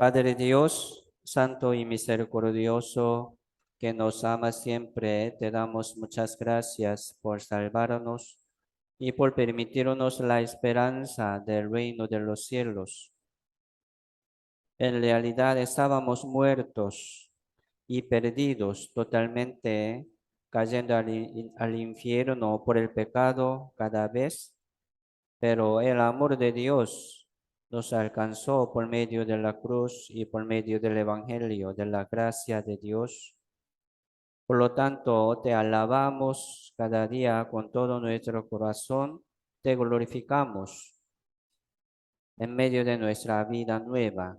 Padre Dios, santo y misericordioso, que nos ama siempre, te damos muchas gracias por salvarnos y por permitirnos la esperanza del reino de los cielos. En realidad estábamos muertos y perdidos totalmente, cayendo al infierno por el pecado cada vez, pero el amor de Dios nos alcanzó por medio de la cruz y por medio del Evangelio de la gracia de Dios. Por lo tanto, te alabamos cada día con todo nuestro corazón, te glorificamos en medio de nuestra vida nueva.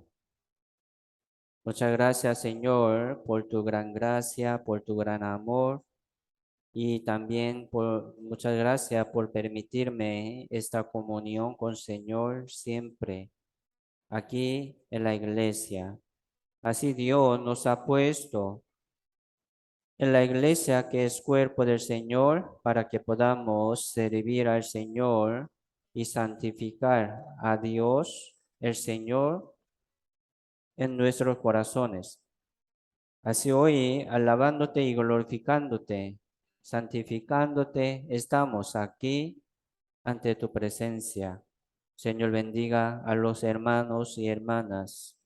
Muchas gracias, Señor, por tu gran gracia, por tu gran amor y también muchas gracias por permitirme esta comunión con Señor siempre aquí en la iglesia. Así Dios nos ha puesto en la iglesia que es cuerpo del Señor para que podamos servir al Señor y santificar a Dios, el Señor, en nuestros corazones. Así hoy, alabándote y glorificándote, santificándote, estamos aquí ante tu presencia. Señor, bendiga a los hermanos y hermanas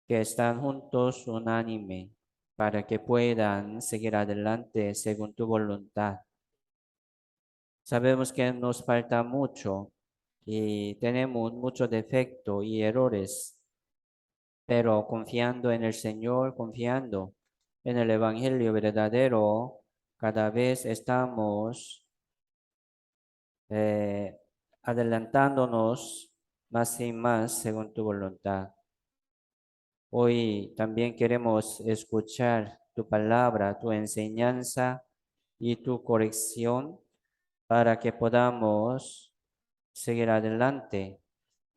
que están juntos unánime para que puedan seguir adelante según tu voluntad. Sabemos que nos falta mucho y tenemos mucho defecto y errores, pero confiando en el Señor, confiando en el Evangelio verdadero, cada vez estamos eh, adelantándonos más y más según tu voluntad. Hoy también queremos escuchar tu palabra, tu enseñanza y tu corrección para que podamos seguir adelante,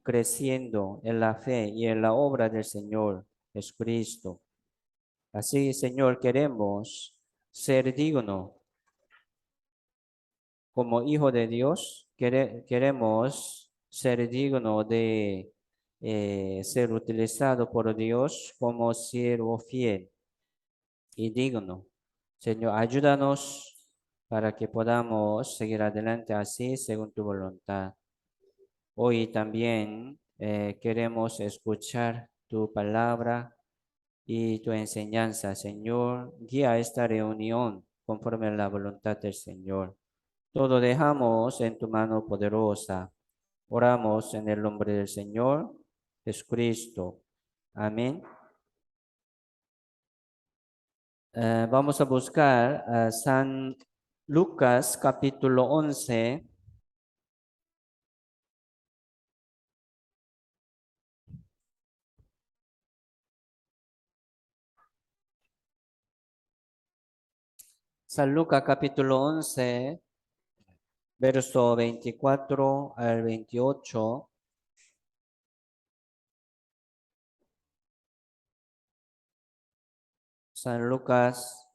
creciendo en la fe y en la obra del Señor Jesucristo. Así, Señor, queremos ser digno como hijo de Dios, queremos ser digno de ser utilizado por Dios como siervo fiel y digno. Señor, ayúdanos para que podamos seguir adelante así según tu voluntad. Hoy también queremos escuchar tu palabra y tu enseñanza, Señor. Guía esta reunión conforme a la voluntad del Señor. Todo dejamos en tu mano poderosa. Oramos en el nombre del Señor Jesucristo. Amén. Vamos a buscar San Lucas capítulo 11. San Lucas capítulo 11, verso 24 al 28. San Lucas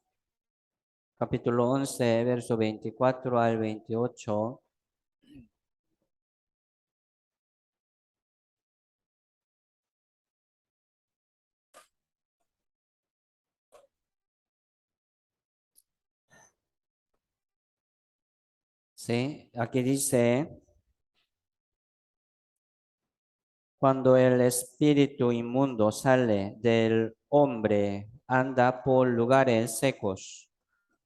capítulo 11, verso 24 al 28. Sí, aquí dice, cuando el espíritu inmundo sale del hombre, anda por lugares secos,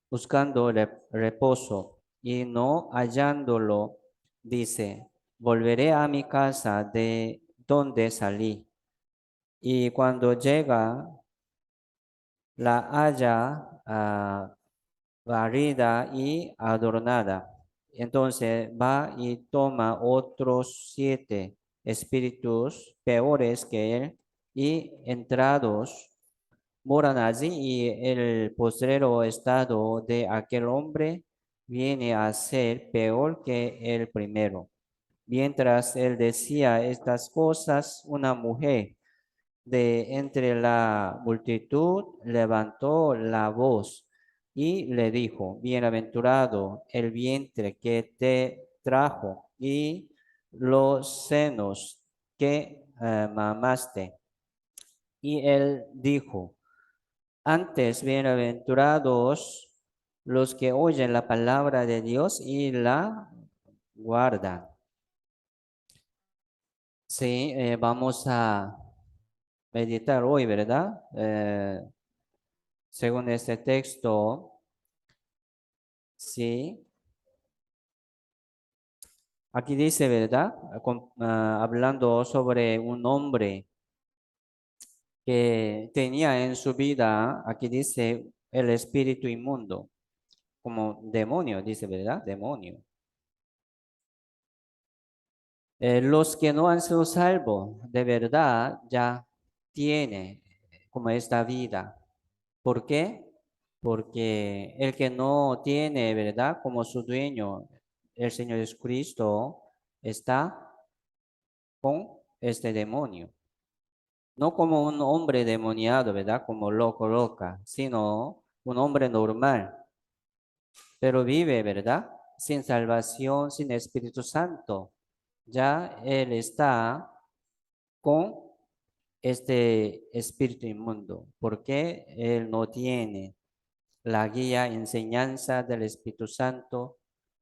buscando reposo, y no hallándolo, dice, volveré a mi casa de donde salí. Y cuando llega, la halla barrida y adornada. Entonces va y toma otros 7 espíritus peores que él y entrados moran allí, y el postrero estado de aquel hombre viene a ser peor que el primero. Mientras él decía estas cosas, una mujer de entre la multitud levantó la voz y le dijo, bienaventurado el vientre que te trajo y los senos que mamaste. Y él dijo, antes bienaventurados los que oyen la palabra de Dios y la guardan. Sí, vamos a meditar hoy, ¿verdad? Según este texto, sí. Aquí dice, ¿verdad? Hablando sobre un hombre que tenía en su vida, aquí dice, el espíritu inmundo, como demonio, dice, ¿verdad? Demonio. Los que no han sido salvos, de verdad, ya tiene como esta vida. ¿Por qué? Porque el que no tiene, ¿verdad? Como su dueño, el Señor Jesucristo, está con este demonio. No como un hombre demoniado, ¿verdad? Como loco, loca, sino un hombre normal, pero vive, ¿verdad? Sin salvación, sin Espíritu Santo. Ya él está con este espíritu inmundo, porque él no tiene la guía, enseñanza del Espíritu Santo.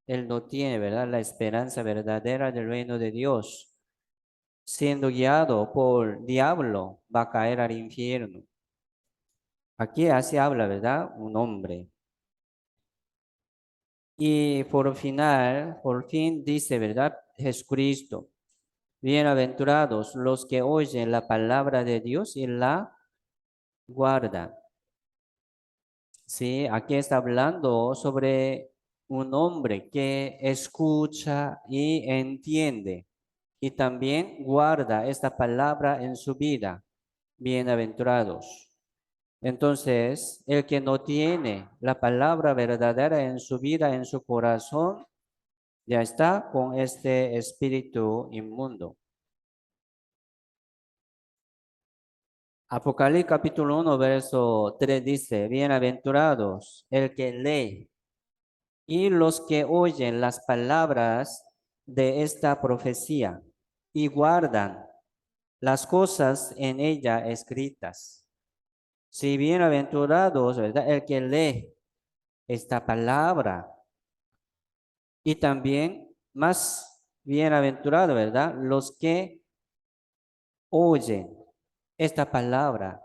Él no tiene, ¿verdad? La esperanza verdadera del reino de Dios. Siendo guiado por diablo, va a caer al infierno. Aquí así habla, ¿verdad? Un hombre. Y por fin dice, ¿verdad? Jesucristo, bienaventurados los que oyen la palabra de Dios y la guardan. Sí, aquí está hablando sobre un hombre que escucha y entiende y también guarda esta palabra en su vida. Bienaventurados. Entonces, el que no tiene la palabra verdadera en su vida, en su corazón, ya está con este espíritu inmundo. Apocalipsis capítulo 1, verso 3 dice, bienaventurados el que lee y los que oyen las palabras de esta profecía y guardan las cosas en ella escritas. Si bienaventurados, ¿verdad? El que lee esta palabra y también más bienaventurado, ¿verdad? Los que oyen esta palabra,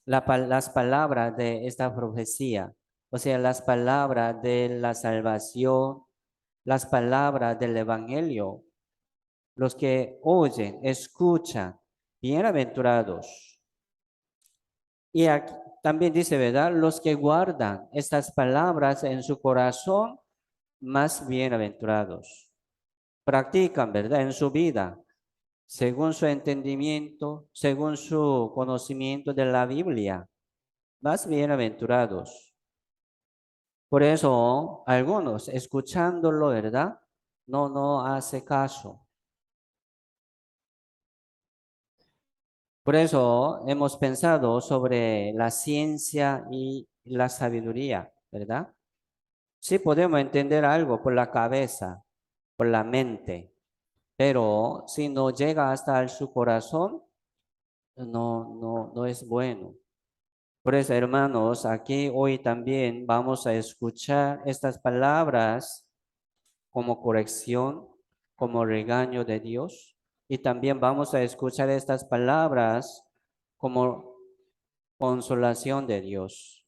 las palabras de esta profecía, o sea, las palabras de la salvación, las palabras del evangelio, los que oyen, escuchan, bienaventurados. Y aquí también dice, ¿verdad? Los que guardan estas palabras en su corazón, más bienaventurados. Practican, ¿verdad? En su vida, según su entendimiento, según su conocimiento de la Biblia, más bienaventurados. Por eso, algunos, escuchándolo, ¿verdad? No hace caso. Por eso hemos pensado sobre la ciencia y la sabiduría, ¿verdad? Sí podemos entender algo por la cabeza, por la mente, pero si no llega hasta su corazón, no es bueno. Por eso, hermanos, aquí hoy también vamos a escuchar estas palabras como corrección, como regaño de Dios, y también vamos a escuchar estas palabras como consolación de Dios,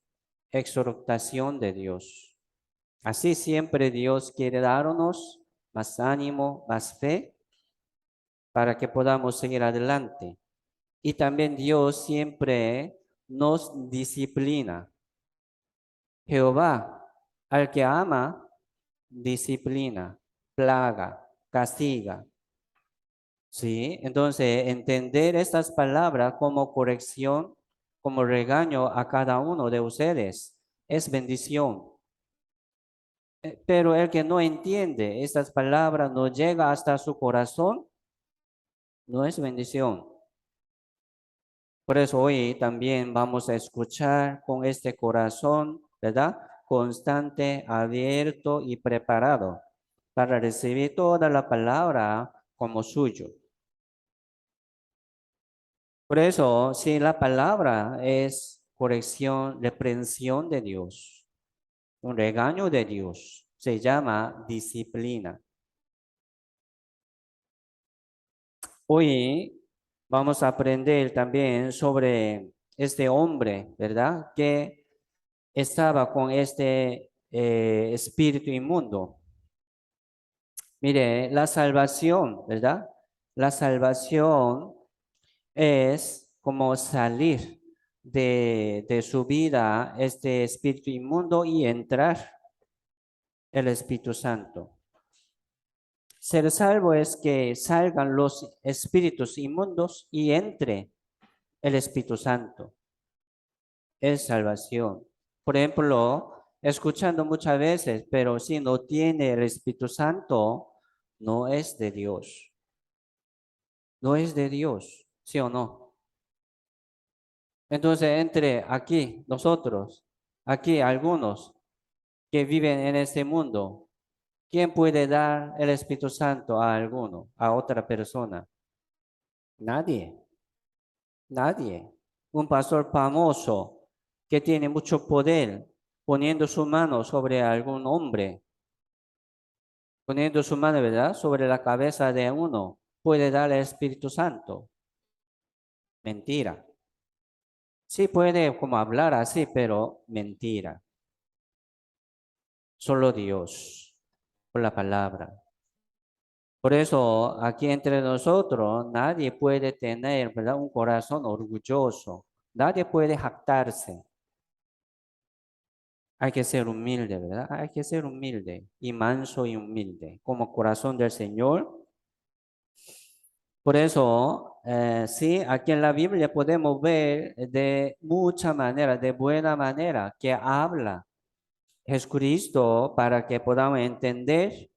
exhortación de Dios. Así siempre Dios quiere darnos más ánimo, más fe, para que podamos seguir adelante. Y también Dios siempre nos disciplina. Jehová, al que ama, disciplina, plaga, castiga. ¿Sí? Entonces, entender estas palabras como corrección, como regaño a cada uno de ustedes, es bendición. Pero el que no entiende estas palabras, no llega hasta su corazón, no es bendición. Por eso hoy también vamos a escuchar con este corazón, ¿verdad? Constante, abierto y preparado para recibir toda la palabra como suyo. Por eso, si la palabra es corrección, reprensión de Dios, un regaño de Dios, se llama disciplina. Hoy vamos a aprender también sobre este hombre, ¿verdad? Que estaba con este espíritu inmundo. Mire, la salvación, ¿verdad? La salvación es como salir de su vida este espíritu inmundo y entrar el Espíritu Santo. Ser salvo es que salgan los espíritus inmundos y entre el Espíritu Santo. Es salvación. Por ejemplo, escuchando muchas veces, pero si no tiene el Espíritu Santo, no es de Dios. No es de Dios, ¿sí o no? Entonces, entre aquí, nosotros, aquí algunos que viven en este mundo, ¿quién puede dar el Espíritu Santo a alguno, a otra persona? Nadie, nadie. Un pastor famoso que tiene mucho poder, poniendo su mano sobre algún hombre, poniendo su mano, ¿verdad?, sobre la cabeza de uno, puede dar el Espíritu Santo. Mentira. Sí puede como hablar así, pero mentira. Solo Dios, por la palabra. Por eso, aquí entre nosotros, nadie puede tener, ¿verdad?, un corazón orgulloso. Nadie puede jactarse. Hay que ser humilde, ¿verdad? Hay que ser humilde y manso y humilde, como corazón del Señor. Por eso, sí, aquí en la Biblia podemos ver de mucha manera, de buena manera, que habla Jesucristo para que podamos entender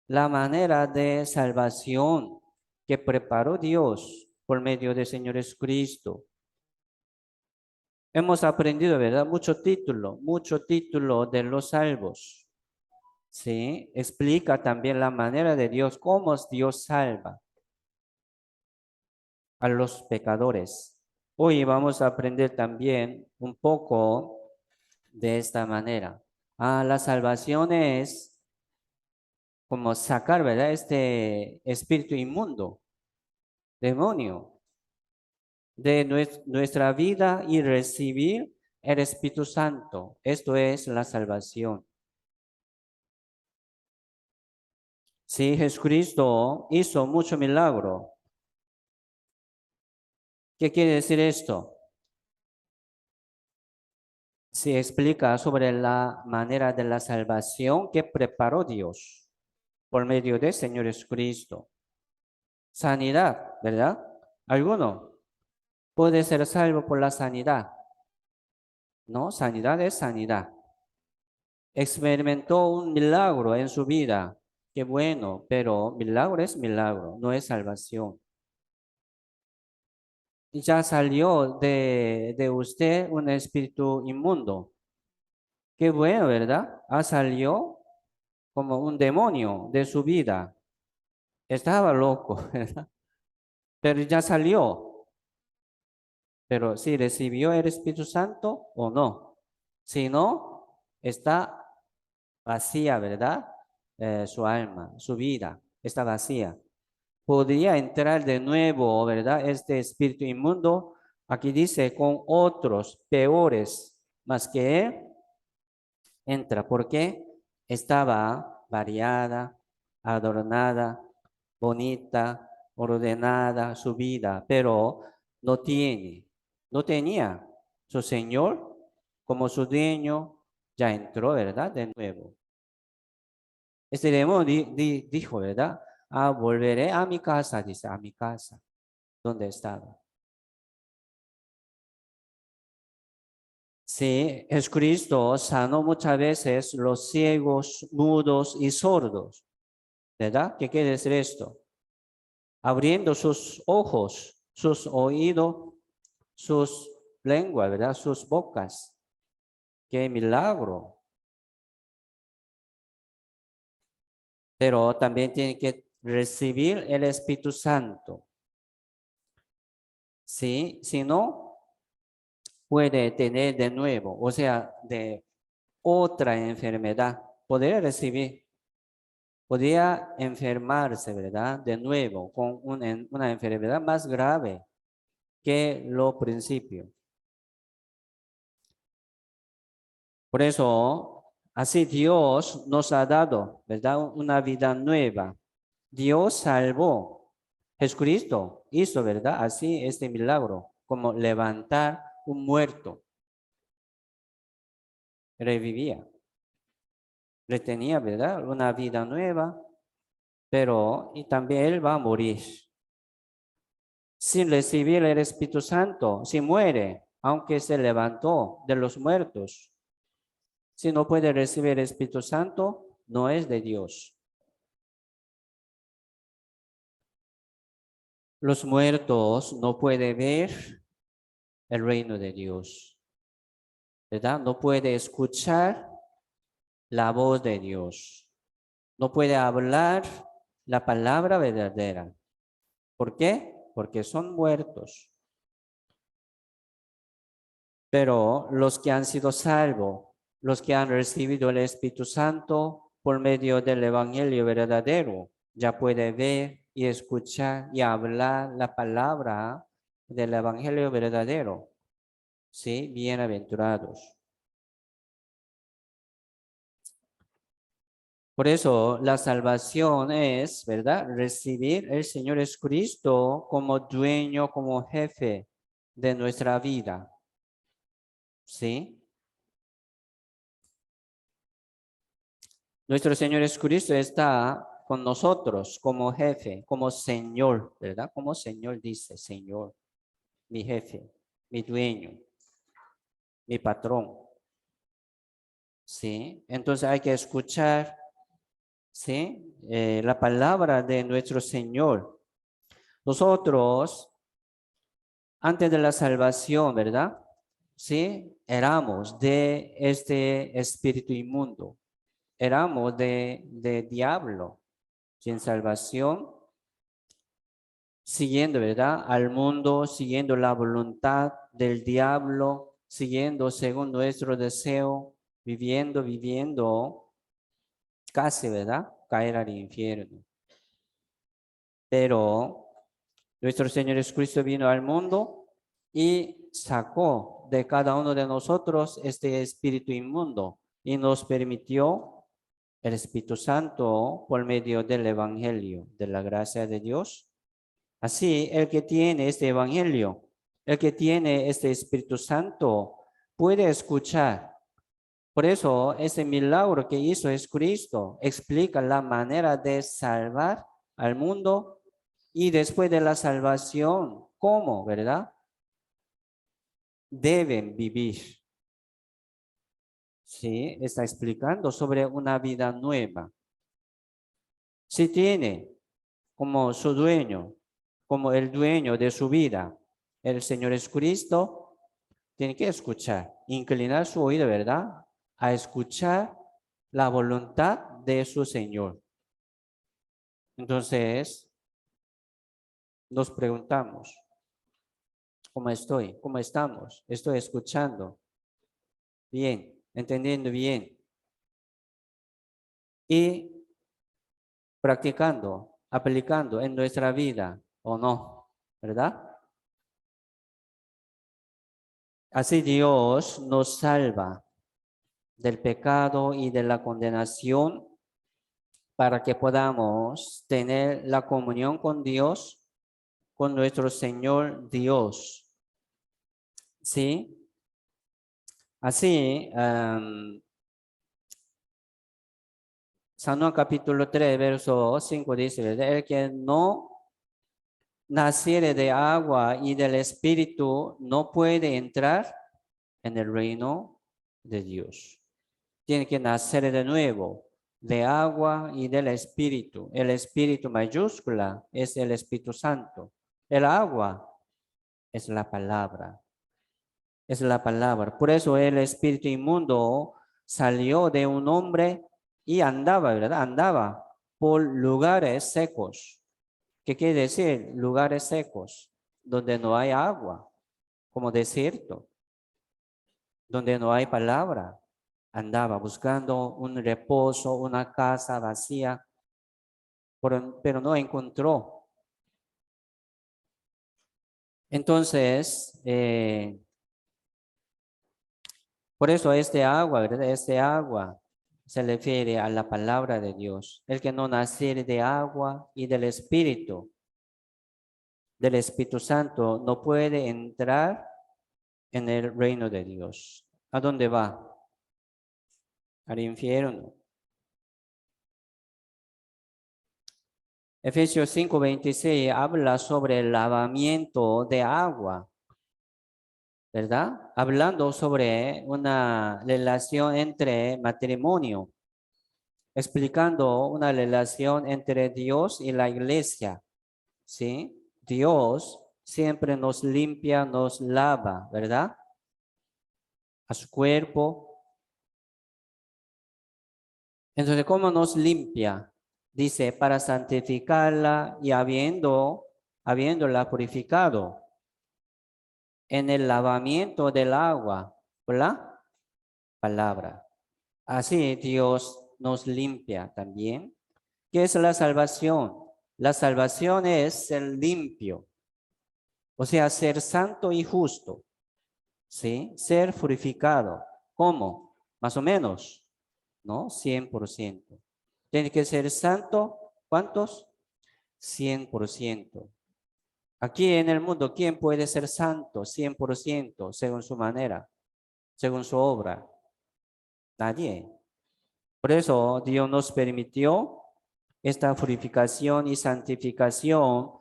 la manera de salvación que preparó Dios por medio del Señor Jesucristo. Hemos aprendido, ¿verdad? Mucho título de los salvos. Sí, explica también la manera de Dios, cómo Dios salva a los pecadores. Hoy vamos a aprender también un poco de esta manera. La salvación es como sacar, ¿verdad?, este espíritu inmundo, demonio, de nuestra vida y recibir el Espíritu Santo. Esto es la salvación. Sí, Jesucristo hizo mucho milagro. ¿Qué quiere decir esto? Se explica sobre la manera de la salvación que preparó Dios por medio del Señor Jesucristo. Sanidad, ¿verdad? ¿Alguno puede ser salvo por la sanidad? No, sanidad es sanidad. Experimentó un milagro en su vida. Qué bueno, pero milagro es milagro, no es salvación. Ya salió de usted un espíritu inmundo. Qué bueno, ¿verdad? Salió como un demonio de su vida. Estaba loco, ¿verdad? Pero ya salió. Pero si recibió el Espíritu Santo o no. Si no, está vacía, ¿verdad? Su alma, su vida está vacía. Podría entrar de nuevo, ¿verdad? Este espíritu inmundo, aquí dice, con otros peores más que él, entra, porque estaba variada, adornada, bonita, ordenada su vida, pero no tenía su Señor como su dueño, ya entró, ¿verdad? De nuevo. Este demonio dijo, ¿verdad? Volveré a mi casa, dice, a mi casa, donde estaba. Sí, Jesucristo sanó muchas veces los ciegos, mudos y sordos, ¿verdad? ¿Qué quiere decir esto? Abriendo sus ojos, sus oídos, sus lenguas, ¿verdad? Sus bocas. ¡Qué milagro! Pero también tiene que recibir el Espíritu Santo. ¿sí? Si no, puede tener de nuevo, o sea, de otra enfermedad, podría enfermarse, ¿verdad? De nuevo, con una enfermedad más grave que lo principio. Por eso, así Dios nos ha dado, ¿verdad? Una vida nueva. Dios salvó. Jesucristo hizo, ¿verdad? Así este milagro, como levantar un muerto. Revivía. Le tenía, ¿verdad? Una vida nueva, pero y también él va a morir. Sin recibir el Espíritu Santo, si muere, aunque se levantó de los muertos, si no puede recibir el Espíritu Santo, no es de Dios. Los muertos no pueden ver el reino de Dios, ¿verdad? No puede escuchar la voz de Dios. No puede hablar la palabra verdadera. ¿Por qué? Porque son muertos. Pero los que han sido salvos, los que han recibido el Espíritu Santo por medio del Evangelio verdadero, ya puede ver y escuchar y hablar la palabra del Evangelio verdadero. Sí, bienaventurados. Por eso la salvación es, ¿verdad? Recibir el Señor Jesucristo como dueño, como jefe de nuestra vida. ¿Sí? Nuestro Señor Jesucristo está con nosotros como jefe, como Señor, ¿verdad? Como Señor dice, Señor, mi jefe, mi dueño, mi patrón. ¿Sí? Entonces hay que escuchar, ¿sí? La palabra de nuestro Señor. Nosotros, antes de la salvación, ¿verdad? Sí, éramos de este espíritu inmundo, éramos de diablo, sin salvación, siguiendo, ¿verdad? Al mundo, siguiendo la voluntad del diablo, siguiendo según nuestro deseo, viviendo, casi, ¿verdad? Caer al infierno. Pero nuestro Señor Jesucristo vino al mundo y sacó de cada uno de nosotros este espíritu inmundo y nos permitió el Espíritu Santo por medio del Evangelio, de la gracia de Dios. Así, el que tiene este Evangelio, el que tiene este Espíritu Santo, puede escuchar. Por eso, ese milagro que hizo Jesucristo explica la manera de salvar al mundo y después de la salvación, ¿cómo, verdad? Deben vivir. Sí, está explicando sobre una vida nueva. Si tiene como su dueño, como el dueño de su vida, el Señor Jesucristo, tiene que escuchar, inclinar su oído, ¿verdad? A escuchar la voluntad de su Señor. Entonces, nos preguntamos, ¿cómo estoy? ¿Cómo estamos? ¿Estoy escuchando bien? ¿Entendiendo bien? Y practicando, aplicando en nuestra vida o no, ¿verdad? Así Dios nos salva del pecado y de la condenación para que podamos tener la comunión con Dios, con nuestro Señor Dios. ¿Sí? Así, San Juan capítulo 3, verso 5 dice, ¿verdad? El que no naciere de agua y del Espíritu no puede entrar en el reino de Dios. Tiene que nacer de nuevo de agua y del Espíritu. El Espíritu mayúscula es el Espíritu Santo. El agua es la palabra. Es la palabra. Por eso el espíritu inmundo salió de un hombre y andaba, ¿verdad? Andaba por lugares secos. ¿Qué quiere decir? Lugares secos. donde no hay agua, como desierto, donde no hay palabra. Andaba buscando un reposo, una casa vacía, pero no encontró. Entonces, por eso este agua, ¿verdad? Este agua se refiere a la palabra de Dios. El que no naciere de agua y del Espíritu Santo, no puede entrar en el reino de Dios. ¿A dónde va? Al infierno. Efesios 5:26 habla sobre el lavamiento de agua, ¿verdad? Hablando sobre una relación entre matrimonio, explicando una relación entre Dios y la iglesia, ¿sí? Dios siempre nos limpia, nos lava, ¿verdad? A su cuerpo. Entonces, ¿cómo nos limpia? Dice, para santificarla y habiéndola purificado en el lavamiento del agua por la palabra. Así Dios nos limpia también. ¿Qué es la salvación? La salvación es ser limpio, o sea, ser santo y justo, ¿sí? Ser purificado. ¿Cómo? Más o menos, ¿no? 100%. Tiene que ser santo, ¿cuántos? 100%. Aquí en el mundo, ¿quién puede ser santo 100% según su manera, según su obra? Nadie. Por eso Dios nos permitió esta purificación y santificación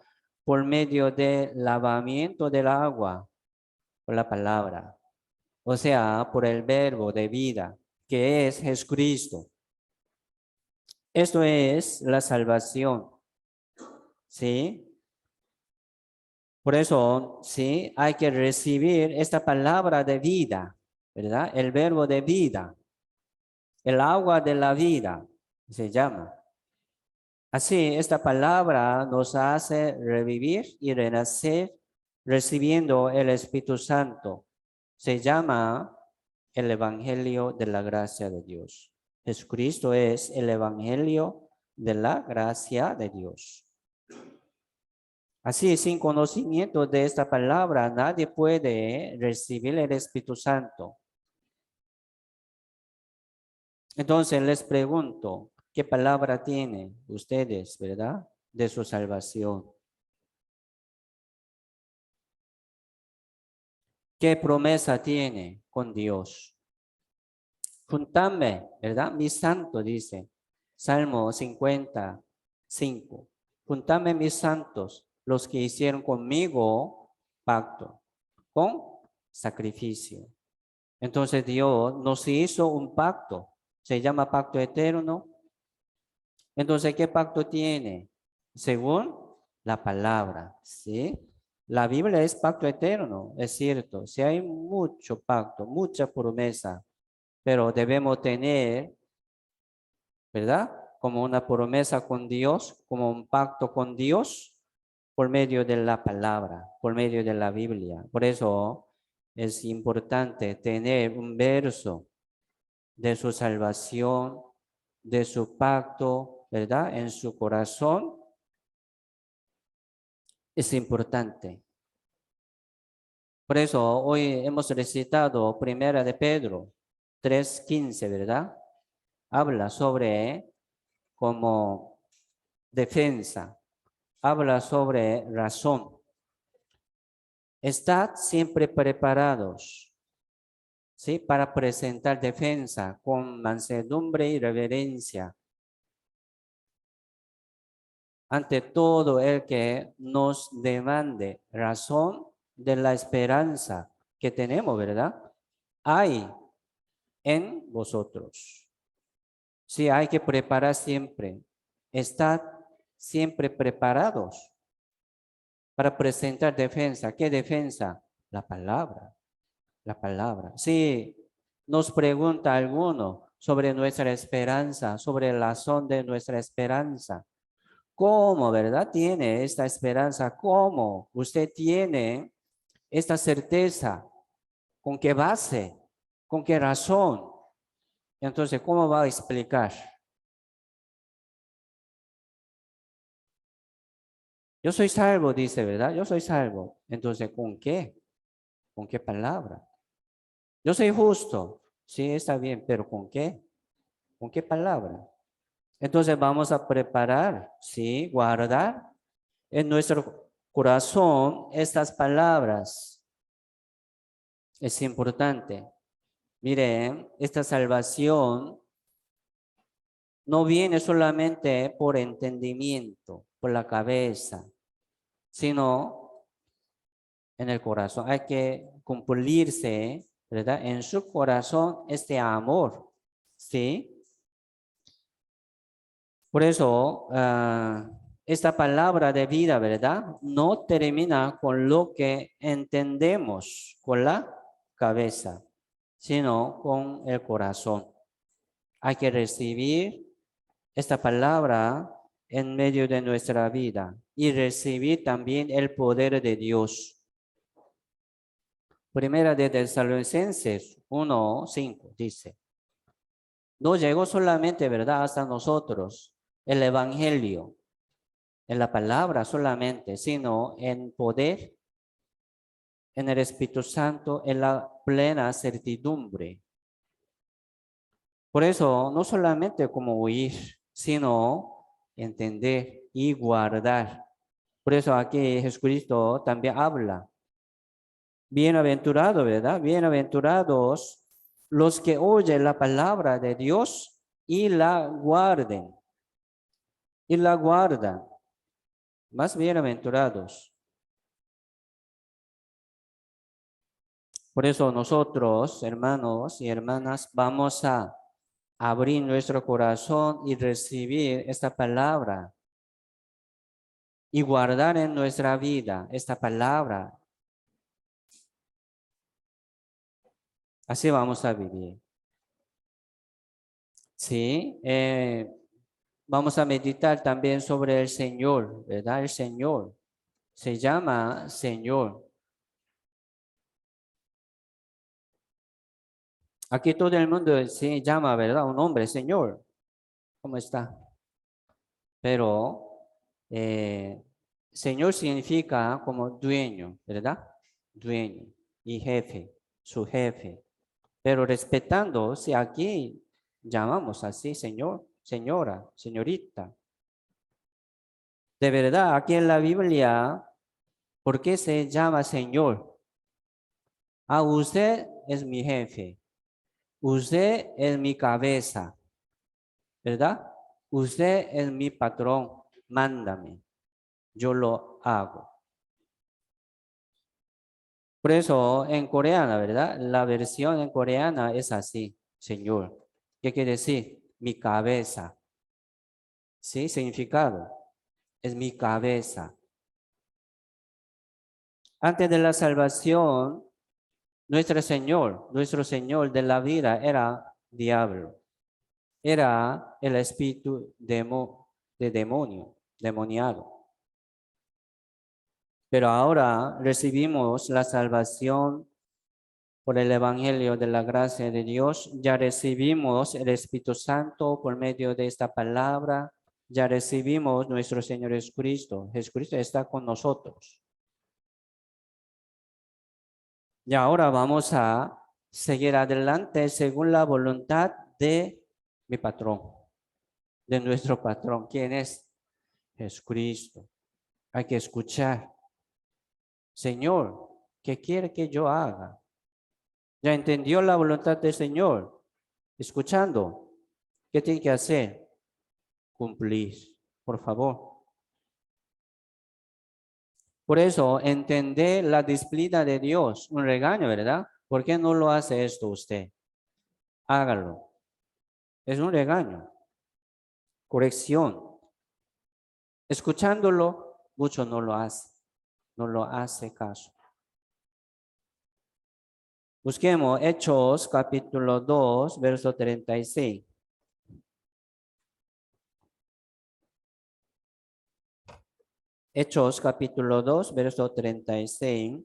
por medio del lavamiento del agua, por la palabra. O sea, por el verbo de vida, que es Jesucristo. Esto es la salvación. ¿Sí? Por eso, sí, hay que recibir esta palabra de vida, ¿verdad? El verbo de vida, el agua de la vida, se llama. Así, esta palabra nos hace revivir y renacer recibiendo el Espíritu Santo. Se llama el Evangelio de la gracia de Dios. Jesucristo es el Evangelio de la gracia de Dios. Así, sin conocimiento de esta palabra, nadie puede recibir el Espíritu Santo. Entonces les pregunto, ¿qué palabra tienen ustedes, verdad? De su salvación. ¿Qué promesa tiene con Dios? Juntadme, ¿verdad? Mi santo dice, Salmo 55. Juntadme mis santos, los que hicieron conmigo pacto, con sacrificio. Entonces Dios nos hizo un pacto, se llama pacto eterno. Entonces, ¿qué pacto tiene? Según la palabra, ¿sí? La Biblia es pacto eterno, es cierto. Si hay mucho pacto, mucha promesa, pero debemos tener, ¿verdad? Como una promesa con Dios, como un pacto con Dios, por medio de la palabra, por medio de la Biblia. Por eso es importante tener un verso de su salvación, de su pacto, ¿verdad? En su corazón. Es importante. Por eso hoy hemos recitado Primera de Pedro 3:15, ¿verdad? Habla sobre como defensa, habla sobre razón. Estad siempre preparados, ¿sí? Para presentar defensa con mansedumbre y reverencia ante todo el que nos demande razón de la esperanza que tenemos, ¿verdad? Hay en vosotros. Sí, hay que preparar siempre. Estad siempre preparados para presentar defensa. ¿Qué defensa? La palabra. La palabra. Si nos pregunta alguno sobre nuestra esperanza, sobre la razón de nuestra esperanza, ¿Cómo, verdad? Tiene esta esperanza. ¿Cómo usted tiene esta certeza? ¿Con qué base? ¿Con qué razón? Entonces, ¿cómo va a explicar? Yo soy salvo, dice, ¿verdad? Yo soy salvo. Entonces, ¿con qué? ¿Con qué palabra? Yo soy justo. Sí, está bien, pero ¿con qué? ¿Con qué palabra? Entonces vamos a preparar, ¿sí? Guardar en nuestro corazón estas palabras. Es importante. Miren, esta salvación no viene solamente por entendimiento, por la cabeza, sino en el corazón. Hay que cumplirse, ¿verdad? En su corazón este amor, ¿sí? Por eso, esta palabra de vida, ¿verdad? No termina con lo que entendemos con la cabeza, sino con el corazón. Hay que recibir esta palabra en medio de nuestra vida y recibir también el poder de Dios. Primera de Tesalonicenses 1:5 dice, no llegó solamente, ¿verdad?, hasta nosotros el evangelio, en la palabra solamente, sino en poder, en el Espíritu Santo, en la plena certidumbre. Por eso, no solamente como oír, sino entender y guardar. Por eso aquí Jesucristo también habla. Bienaventurado, ¿verdad? Bienaventurados los que oyen la palabra de Dios y la guarden. Y la guardan. Más bienaventurados. Por eso nosotros, hermanos y hermanas, vamos a abrir nuestro corazón y recibir esta palabra y guardar en nuestra vida esta palabra. Así vamos a vivir. Sí, vamos a meditar también sobre el Señor, ¿verdad? El Señor se llama Señor. Aquí todo el mundo se llama, ¿verdad? Un hombre, Señor. ¿Cómo está? Pero Señor significa como dueño, ¿verdad? Dueño y jefe, su jefe. Pero respetando, si aquí llamamos así, Señor, señora, señorita. De verdad, aquí en la Biblia, ¿por qué se llama Señor? Ah, usted es mi jefe. Usted es mi cabeza, ¿verdad? Usted es mi patrón. Mándame. Yo lo hago. Por eso en coreana, ¿verdad? La versión en coreana es así, Señor. ¿Qué quiere decir? Mi cabeza. ¿Sí? Significado. Es mi cabeza. Antes de la salvación, nuestro Señor de la vida era diablo. Era el espíritu de demonio, demoniado. Pero ahora recibimos la salvación por el Evangelio de la gracia de Dios. Ya recibimos el Espíritu Santo por medio de esta palabra. Ya recibimos nuestro Señor Jesucristo. Jesucristo está con nosotros. Y ahora vamos a seguir adelante según la voluntad de mi patrón, de nuestro patrón. ¿Quién es? Jesucristo. Hay que escuchar. Señor, ¿qué quiere que yo haga? ¿Ya entendió la voluntad del Señor? Escuchando, ¿qué tiene que hacer? Cumplir, por favor. Por eso, entender la disciplina de Dios, un regaño, ¿verdad? ¿Por qué no lo hace esto usted? Hágalo. Es un regaño, corrección. Escuchándolo, mucho no lo hace caso. Busquemos Hechos capítulo 2, verso 36. Hechos capítulo 2, verso 36.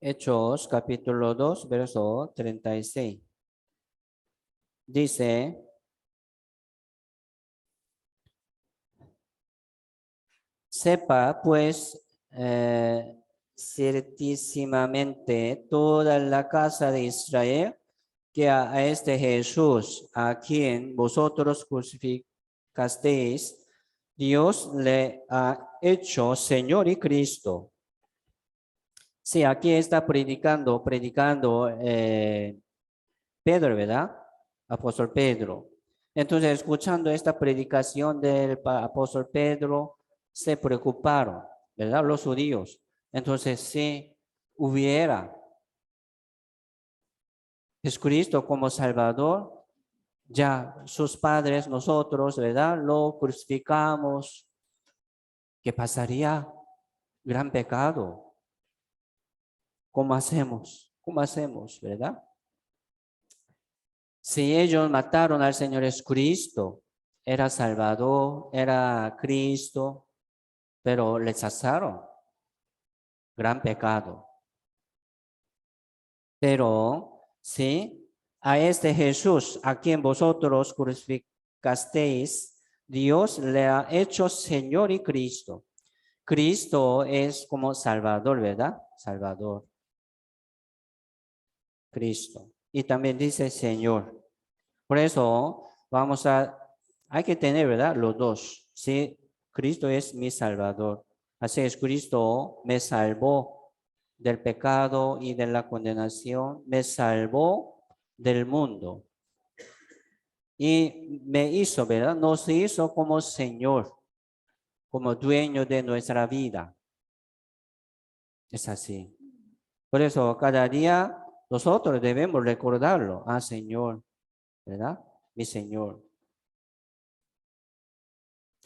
Hechos capítulo 2, verso 36. Dice, sepa pues ciertísimamente toda la casa de Israel que a este Jesús, a quien vosotros crucificasteis, Dios le ha hecho Señor y Cristo. Sí, aquí está predicando Pedro, ¿verdad? Apóstol Pedro. Entonces, escuchando esta predicación del apóstol Pedro, se preocuparon, ¿verdad? Los judíos. Entonces, si hubiera Jesucristo como Salvador, ya sus padres, nosotros, ¿verdad? Lo crucificamos, ¿qué pasaría? Gran pecado. ¿Cómo hacemos? ¿Cómo hacemos, verdad? Si ellos mataron al Señor Jesucristo, era Salvador, era Cristo, pero rechazaron. Gran pecado. Pero, sí, a este Jesús, a quien vosotros crucificasteis, Dios le ha hecho Señor y Cristo. Cristo es como Salvador, ¿verdad? Salvador. Cristo. Y también dice Señor. Por eso hay que tener, ¿verdad? Los dos. Sí, Cristo es mi Salvador. Así es, Cristo me salvó del pecado y de la condenación, me salvó del mundo y me hizo, ¿verdad? Nos hizo como Señor, como dueño de nuestra vida. Es así. Por eso cada día nosotros debemos recordarlo. Ah, Señor, ¿verdad? Mi Señor.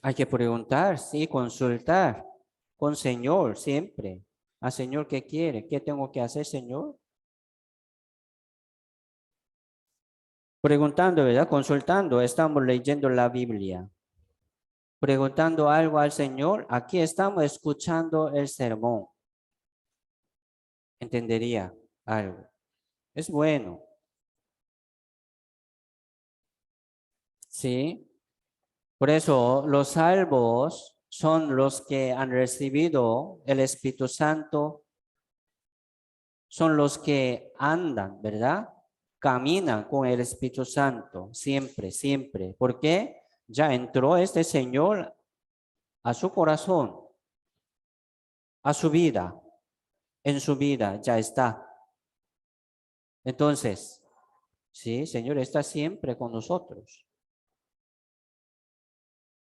Hay que preguntar, sí, consultar con Señor siempre. Ah, Señor, ¿qué quiere? ¿Qué tengo que hacer, Señor? Preguntando, ¿verdad? Consultando, estamos leyendo la Biblia. Preguntando algo al Señor, aquí estamos escuchando el sermón. Entendería algo. Es bueno. ¿Sí? Por eso los salvos son los que han recibido el Espíritu Santo, son los que andan, ¿verdad? Caminan con el Espíritu Santo, siempre, siempre. Porque ya entró este Señor a su corazón, a su vida, en su vida, ya está. Entonces, sí, Señor está siempre con nosotros.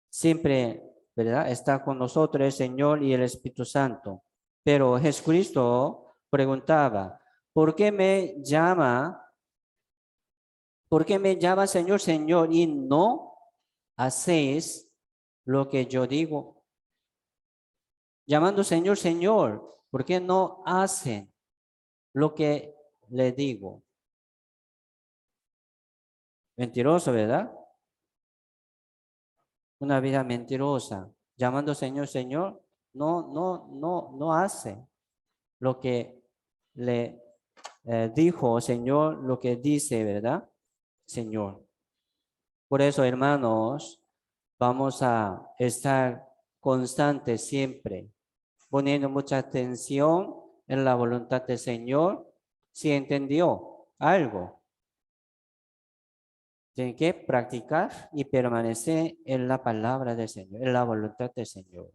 Siempre, ¿verdad? Está con nosotros el Señor y el Espíritu Santo. Pero Jesucristo preguntaba, ¿por qué me llama? ¿Por qué me llama Señor, Señor y no hacéis lo que yo digo? Llamando Señor, Señor, ¿por qué no hacen lo que le digo? Mentiroso, ¿verdad? Una vida mentirosa. Llamando Señor, Señor, no hace lo que le dijo Señor, lo que dice, ¿verdad? Señor. Por eso, hermanos, vamos a estar constantes siempre, poniendo mucha atención en la voluntad del Señor. Si entendió algo, tiene que practicar y permanecer en la palabra del Señor, en la voluntad del Señor.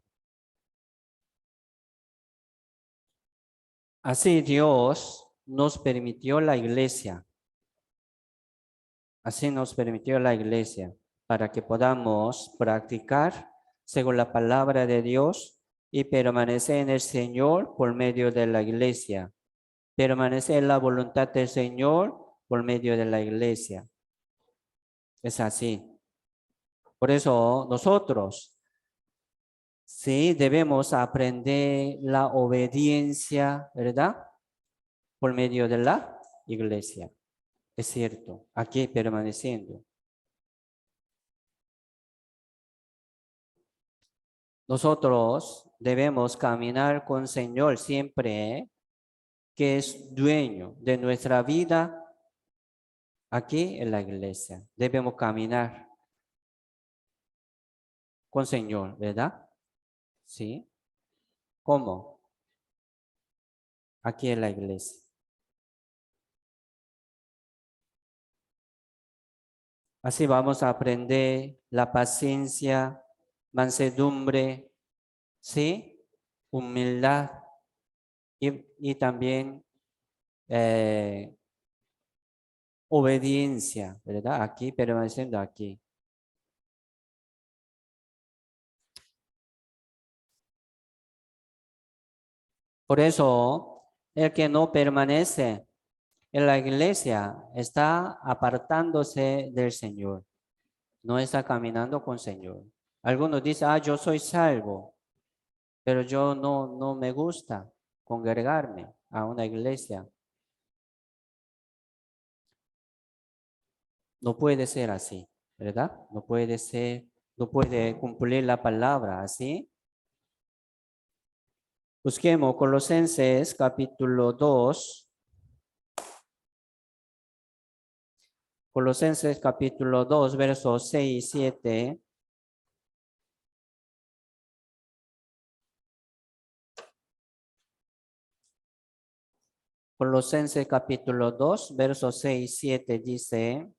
Así Dios nos permitió la iglesia. Así nos permitió la iglesia para que podamos practicar según la palabra de Dios y permanecer en el Señor por medio de la iglesia. Permanecer en la voluntad del Señor por medio de la iglesia. Es así. Por eso nosotros, sí, debemos aprender la obediencia, ¿verdad? Por medio de la iglesia. Es cierto, aquí permaneciendo. Nosotros debemos caminar con el Señor siempre, que es dueño de nuestra vida aquí en la iglesia. Debemos caminar con el Señor, ¿verdad? Sí. ¿Cómo? Aquí en la iglesia. Así vamos a aprender la paciencia, mansedumbre, ¿sí? Humildad y también obediencia, ¿verdad? Aquí, permaneciendo aquí. Por eso, el que no permanece en la iglesia está apartándose del Señor, no está caminando con el Señor. Algunos dicen, yo soy salvo, pero yo no me gusta congregarme a una iglesia. No puede ser así, ¿verdad? No puede ser, no puede cumplir la palabra así. Busquemos Colosenses capítulo 2. Colosenses capítulo 2, versos 6 y 7. Colosenses capítulo 2, versos 6 y 7 dice: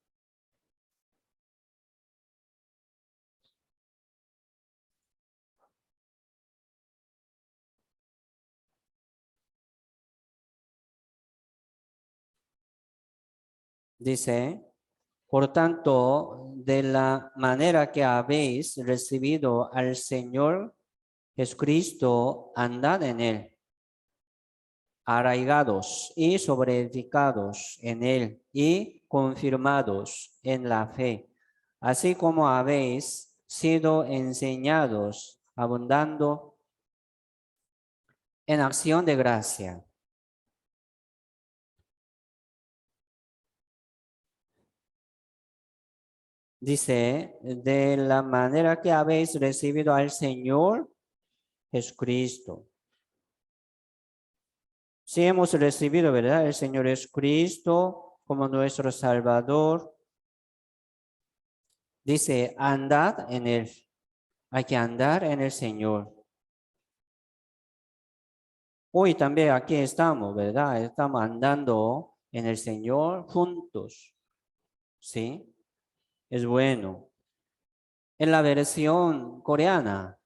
Dice, por tanto, de la manera que habéis recibido al Señor Jesucristo, andad en él, arraigados y sobreedificados en él y confirmados en la fe, así como habéis sido enseñados, abundando en acción de gracia. Dice, de la manera que habéis recibido al Señor Jesucristo. Si hemos recibido, ¿verdad? El Señor Jesucristo como nuestro Salvador. Dice, andad en él. Hay que andar en el Señor. Hoy también aquí estamos, ¿verdad? Estamos andando en el Señor juntos. ¿Sí? Es bueno. En la versión coreana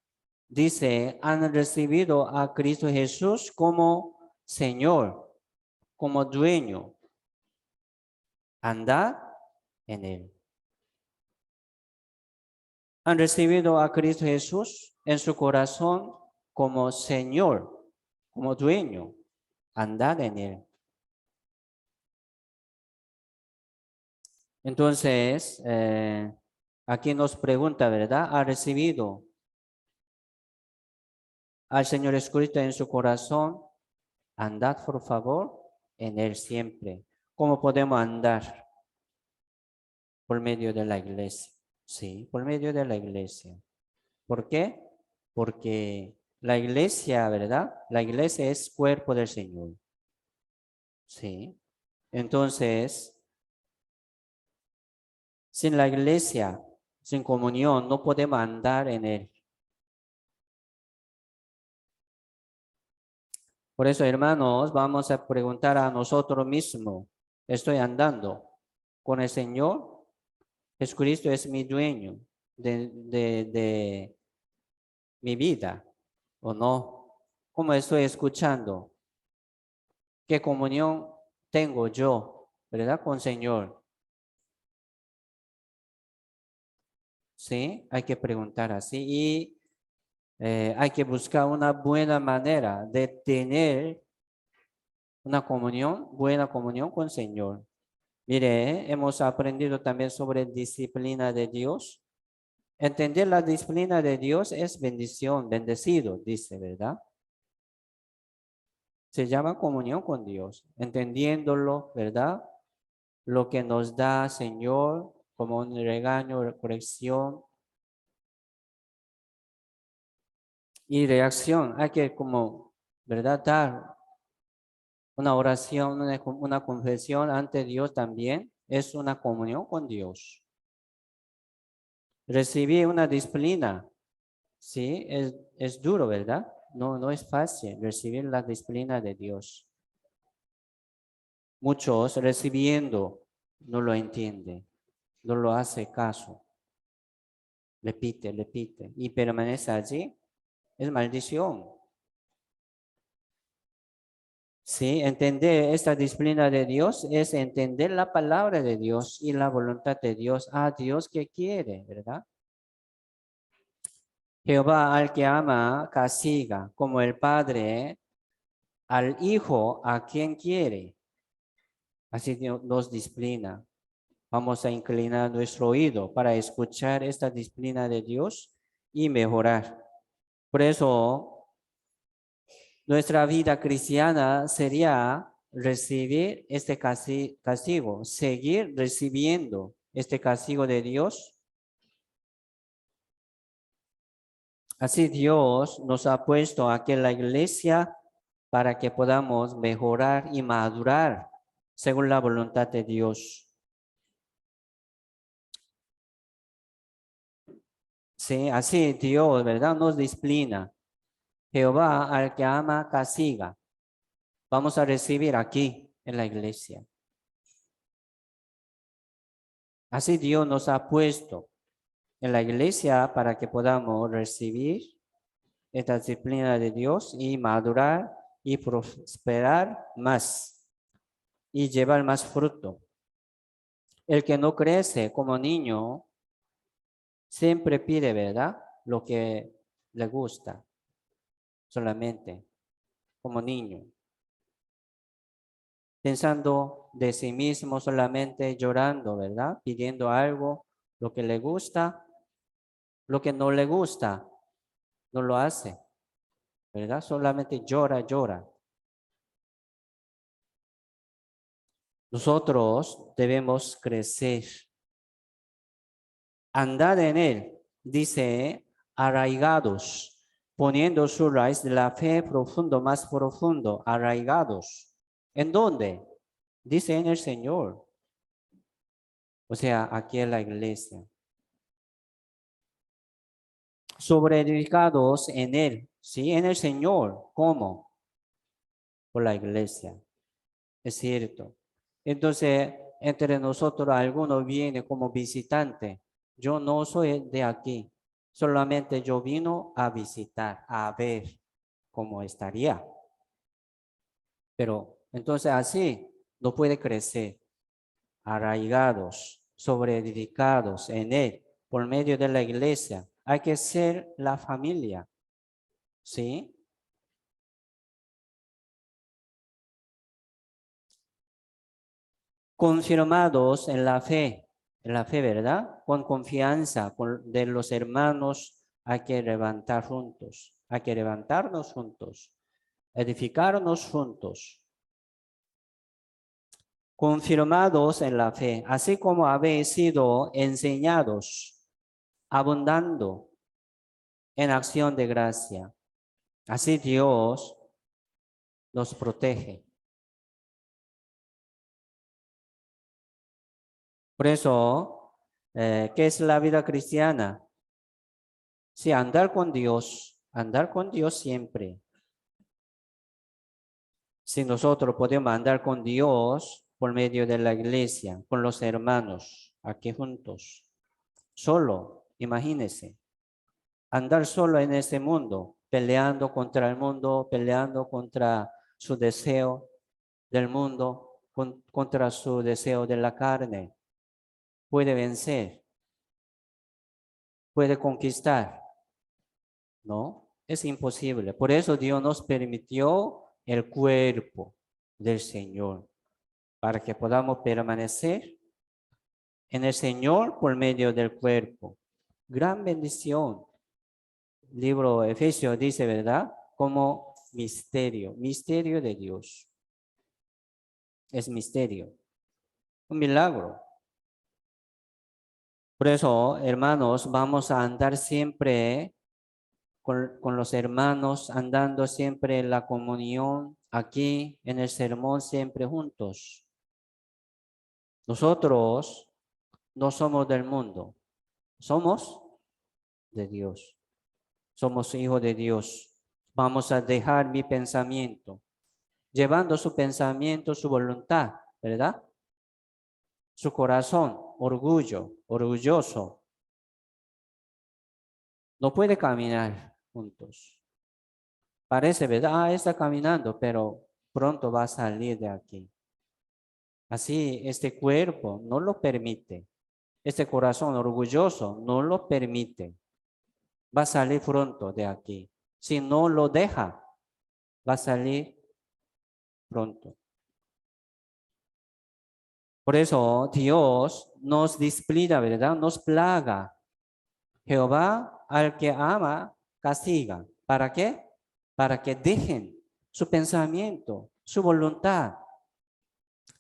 dice, han recibido a Cristo Jesús como Señor, como dueño. Andad en él. Han recibido a Cristo Jesús en su corazón como Señor, como dueño. Andad en él. Entonces, aquí nos pregunta, ¿verdad? ¿Ha recibido al Señor Jesucristo en su corazón? Andad, por favor, en él siempre. ¿Cómo podemos andar? Por medio de la iglesia. Sí, por medio de la iglesia. ¿Por qué? Porque la iglesia, ¿verdad? La iglesia es cuerpo del Señor. Sí. Entonces, sin la iglesia, sin comunión, no podemos andar en él. Por eso, hermanos, vamos a preguntar a nosotros mismos, ¿estoy andando con el Señor? Jesucristo es mi dueño de mi vida, ¿o no? ¿Cómo estoy escuchando? ¿Qué comunión tengo yo, verdad, con el Señor? Sí, hay que preguntar así y hay que buscar una buena manera de tener una comunión, buena comunión con el Señor. Mire, hemos aprendido también sobre disciplina de Dios. Entender la disciplina de Dios es bendición, bendecido, dice, ¿verdad? Se llama comunión con Dios, entendiéndolo, ¿verdad? Lo que nos da, Señor, como un regaño, corrección y reacción. Hay que como, ¿verdad? Dar una oración, una confesión ante Dios también. Es una comunión con Dios. Recibir una disciplina, sí, es duro, ¿verdad? No es fácil recibir la disciplina de Dios. Muchos recibiendo no lo entienden, no lo hace caso. Repite y permanece allí. Es maldición. Sí, entender esta disciplina de Dios es entender la palabra de Dios y la voluntad de Dios. Dios que quiere, ¿verdad? Jehová al que ama castiga, como el Padre al Hijo a quien quiere. Así nos disciplina. Vamos a inclinar nuestro oído para escuchar esta disciplina de Dios y mejorar. Por eso, nuestra vida cristiana sería recibir este castigo, seguir recibiendo este castigo de Dios. Así Dios nos ha puesto aquí en la iglesia para que podamos mejorar y madurar según la voluntad de Dios. Sí, así Dios, ¿verdad? Nos disciplina. Jehová al que ama castiga. Vamos a recibir aquí en la iglesia. Así Dios nos ha puesto en la iglesia para que podamos recibir esta disciplina de Dios y madurar y prosperar más y llevar más fruto. El que no crece como niño siempre pide, ¿verdad? Lo que le gusta, solamente como niño. Pensando de sí mismo, solamente llorando, ¿verdad? Pidiendo algo, lo que le gusta, lo que no le gusta, no lo hace, ¿verdad? Solamente llora. Nosotros debemos crecer, andar en él, dice, arraigados, poniendo su raíz de la fe profundo, más profundo, arraigados. ¿En dónde? Dice en el Señor. O sea, aquí en la iglesia. Sobreedificados en él, ¿sí? En el Señor. ¿Cómo? Por la iglesia. Es cierto. Entonces, entre nosotros alguno viene como visitante. Yo no soy de aquí. Solamente yo vino a visitar, a ver cómo estaría. Pero entonces así no puede crecer. Arraigados, sobreedificados en él, por medio de la iglesia. Hay que ser la familia. ¿Sí? Confirmados en la fe, ¿verdad? Con confianza de los hermanos, hay que levantar juntos, hay que levantarnos juntos, edificarnos juntos. Confirmados en la fe, así como habéis sido enseñados, abundando en acción de gracia. Así Dios nos protege. Por eso, ¿qué es la vida cristiana? Sí, andar con Dios siempre. Si nosotros podemos andar con Dios por medio de la iglesia, con los hermanos, aquí juntos, solo, imagínense, andar solo en este mundo, peleando contra el mundo, peleando contra su deseo del mundo, contra su deseo de la carne, puede vencer, puede conquistar. No, es imposible. Por eso Dios nos permitió el cuerpo del Señor, para que podamos permanecer en el Señor por medio del cuerpo. gran bendición. Libro Efesios dice, ¿verdad? Como misterio de Dios. Es misterio, un milagro. Por eso, hermanos, vamos a andar siempre con los hermanos, andando siempre en la comunión, aquí en el sermón, siempre juntos. Nosotros no somos del mundo, somos de Dios. Somos hijos de Dios. Vamos a dejar mi pensamiento, llevando su pensamiento, su voluntad, ¿verdad? Su corazón, orgulloso. No puede caminar juntos. Parece, ¿verdad? Está caminando, pero pronto va a salir de aquí. Así, este cuerpo no lo permite. Este corazón orgulloso no lo permite. Va a salir pronto de aquí. Si no lo deja, va a salir pronto. Por eso Dios nos disciplina, ¿verdad? Nos plaga. Jehová al que ama, castiga. ¿Para qué? Para que dejen su pensamiento, su voluntad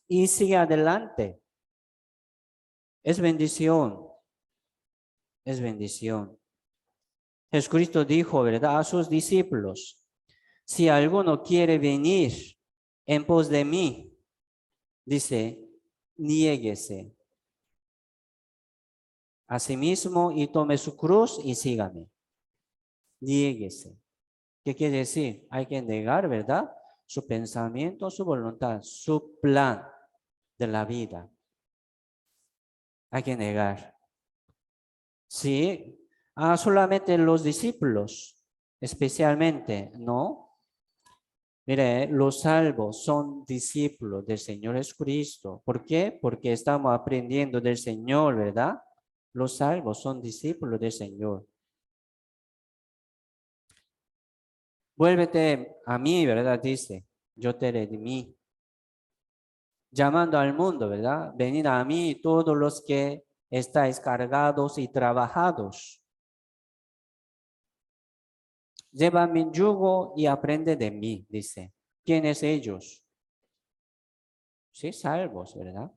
y siga adelante. Es bendición. Es bendición. Jesucristo dijo, ¿verdad? A sus discípulos, si alguno quiere venir en pos de mí, dice, niéguese a sí mismo y tome su cruz y sígame. Niéguese. ¿Qué quiere decir? Hay que negar, ¿verdad? Su pensamiento, su voluntad, su plan de la vida. Hay que negar. Sí, solamente los discípulos, especialmente, ¿no? Mire, los salvos son discípulos del Señor Jesucristo. ¿Por qué? Porque estamos aprendiendo del Señor, ¿verdad? Los salvos son discípulos del Señor. Vuélvete a mí, ¿verdad? Dice, yo te redimí. Llamando al mundo, ¿verdad? Venid a mí todos los que estáis cargados y trabajados. Lleva mi yugo y aprende de mí, dice. ¿Quiénes ellos? Sí, salvos, ¿verdad?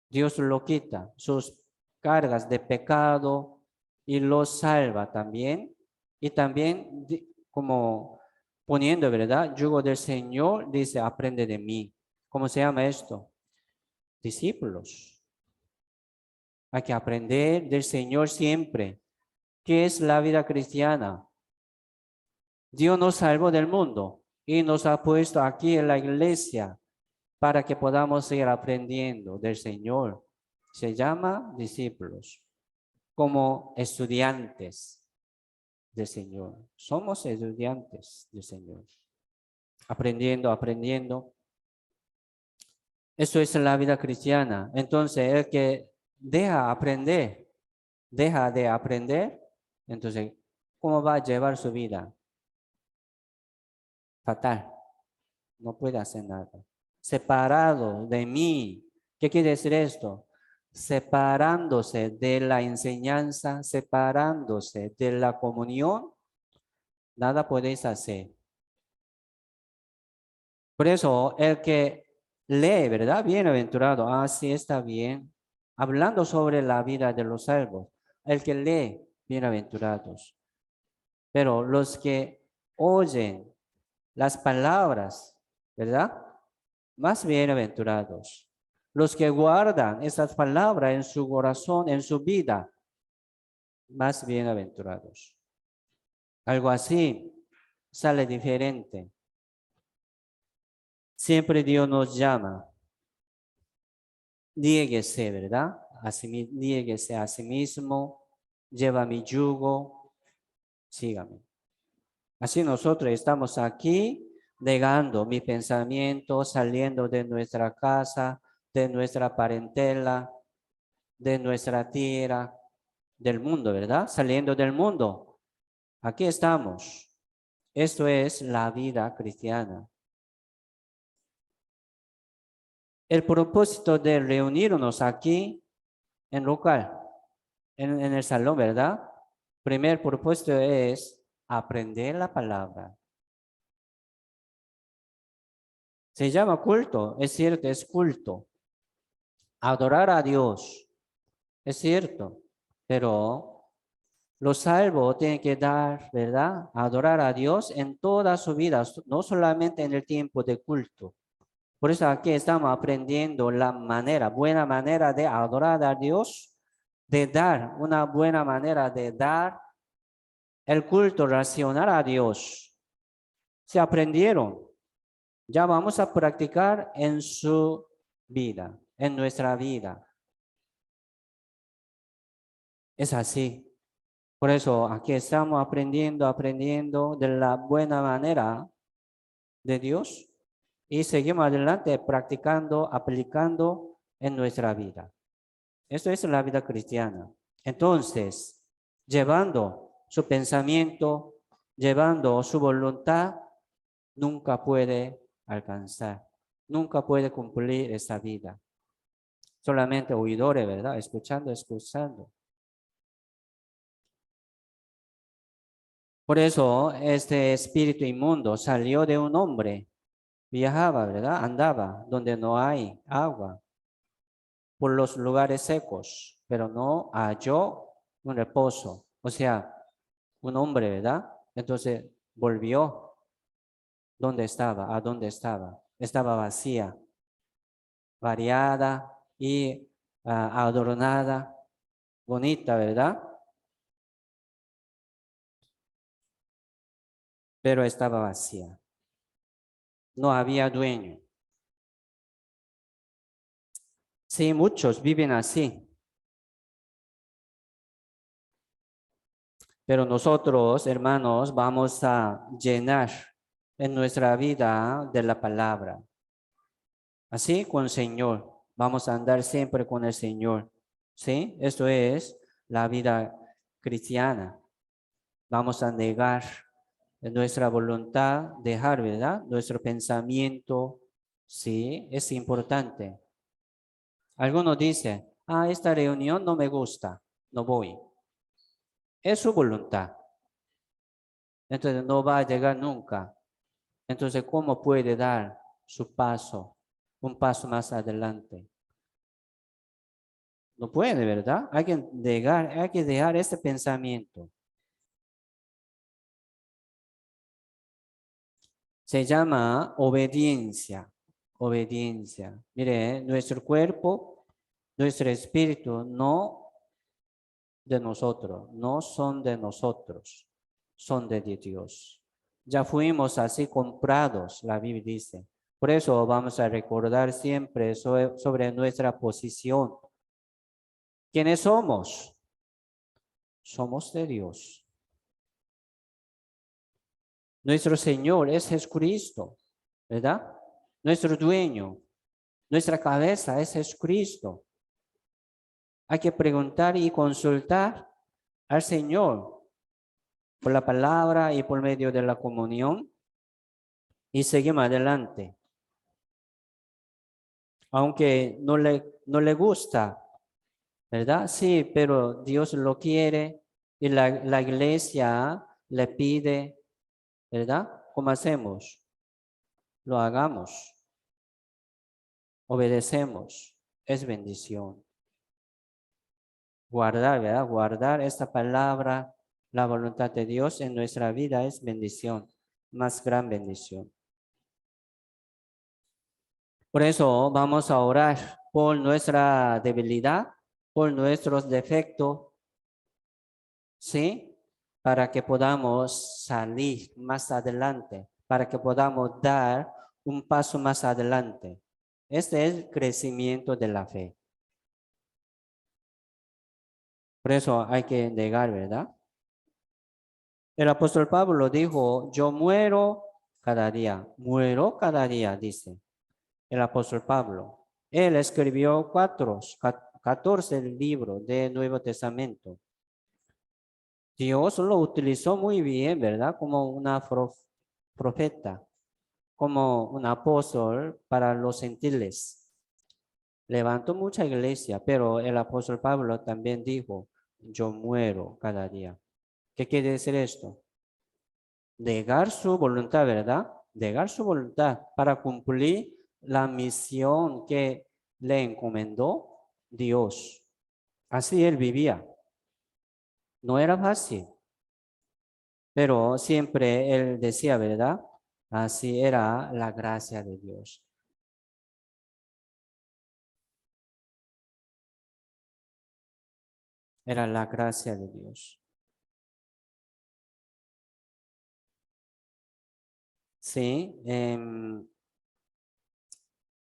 Dios lo quita, sus cargas de pecado y los salva también. Y también como poniendo, ¿verdad? Yugo del Señor, dice, aprende de mí. ¿Cómo se llama esto? Discípulos. Hay que aprender del Señor siempre. ¿Qué es la vida cristiana? Dios nos salvó del mundo y nos ha puesto aquí en la iglesia para que podamos seguir aprendiendo del Señor. Se llama discípulos, como estudiantes del Señor. Somos estudiantes del Señor. Aprendiendo. Eso es la vida cristiana. Entonces, el que deja de aprender, entonces, ¿cómo va a llevar su vida? Fatal. No puede hacer nada. Separado de mí. ¿Qué quiere decir esto? Separándose de la enseñanza, separándose de la comunión, nada podéis hacer. Por eso, el que lee, ¿verdad? Bienaventurado, sí está bien. Hablando sobre la vida de los salvos, el que lee, bienaventurados. Pero los que oyen las palabras, ¿verdad? Más bienaventurados. Los que guardan esas palabras en su corazón, en su vida, más bienaventurados. Algo así sale diferente. Siempre Dios nos llama. Niéguese, ¿verdad? Niéguese a sí mismo, lleva mi yugo, sígame. Así nosotros estamos aquí negando mi pensamiento, saliendo de nuestra casa, de nuestra parentela, de nuestra tierra, del mundo, ¿verdad? Saliendo del mundo. Aquí estamos. Esto es la vida cristiana. El propósito de reunirnos aquí en local en el salón, ¿verdad? Primer propósito es aprender la palabra. Se llama culto, es cierto, es culto. Adorar a Dios, es cierto, pero los salvos tienen que dar, ¿verdad? Adorar a Dios en toda su vida, no solamente en el tiempo de culto. Por eso aquí estamos aprendiendo la manera, buena manera de adorar a Dios, de dar, una buena manera de dar el culto racional a Dios. Se aprendieron, ya vamos a practicar en su vida, en nuestra vida. Es así. Por eso aquí estamos aprendiendo de la buena manera de Dios y seguimos adelante practicando, aplicando en nuestra vida. Esto es la vida cristiana. Entonces, llevando su pensamiento, llevando su voluntad, nunca puede alcanzar, nunca puede cumplir esta vida. Solamente oidores, ¿verdad? Escuchando, escuchando. Por eso este espíritu inmundo salió de un hombre, viajaba, ¿verdad? Andaba donde no hay agua, por los lugares secos, pero no halló un reposo. O sea, un hombre, ¿verdad? Entonces volvió. ¿Dónde estaba? ¿A dónde estaba? Estaba vacía, variada y adornada, bonita, ¿verdad? Pero estaba vacía. No había dueño. Sí, muchos viven así. Pero nosotros, hermanos, vamos a llenar en nuestra vida de la palabra. Así con el Señor. Vamos a andar siempre con el Señor. ¿Sí? Esto es la vida cristiana. Vamos a negar nuestra voluntad, dejar, ¿verdad? Nuestro pensamiento. Sí, es importante. Algunos dicen, esta reunión no me gusta, no voy. Es su voluntad. Entonces no va a llegar nunca. Entonces, ¿cómo puede dar su paso, un paso más adelante? No puede, ¿verdad? Hay que dejar ese pensamiento. Se llama obediencia. Obediencia. Mire, nuestro cuerpo, nuestro espíritu, no de nosotros, no son de nosotros, son de Dios. Ya fuimos así comprados, la Biblia dice. Por eso vamos a recordar siempre sobre nuestra posición. ¿Quiénes somos? Somos de Dios. Nuestro Señor es Jesucristo, ¿verdad? Nuestro dueño, nuestra cabeza es Jesucristo. Hay que preguntar y consultar al Señor por la palabra y por medio de la comunión y seguimos adelante. Aunque no le gusta, ¿verdad? Sí, pero Dios lo quiere y la iglesia le pide, ¿verdad? ¿Cómo hacemos? Lo hagamos, obedecemos, es bendición. Guardar, ¿verdad? Guardar esta palabra, la voluntad de Dios en nuestra vida es bendición, más gran bendición. Por eso vamos a orar por nuestra debilidad, por nuestros defectos, ¿sí? Para que podamos salir más adelante, para que podamos dar un paso más adelante. Este es el crecimiento de la fe. Por eso hay que negar, ¿verdad? El apóstol Pablo dijo, yo muero muero cada día, dice el apóstol Pablo. Él escribió 14 libros del Nuevo Testamento. Dios lo utilizó muy bien, ¿verdad? Como una profeta, como un apóstol para los gentiles. Levantó mucha iglesia, pero el apóstol Pablo también dijo, yo muero cada día. ¿Qué quiere decir esto? Negar su voluntad, ¿verdad? Negar su voluntad para cumplir la misión que le encomendó Dios. Así él vivía. No era fácil, pero siempre él decía, ¿verdad? Así era la gracia de Dios. Era la gracia de Dios. Sí.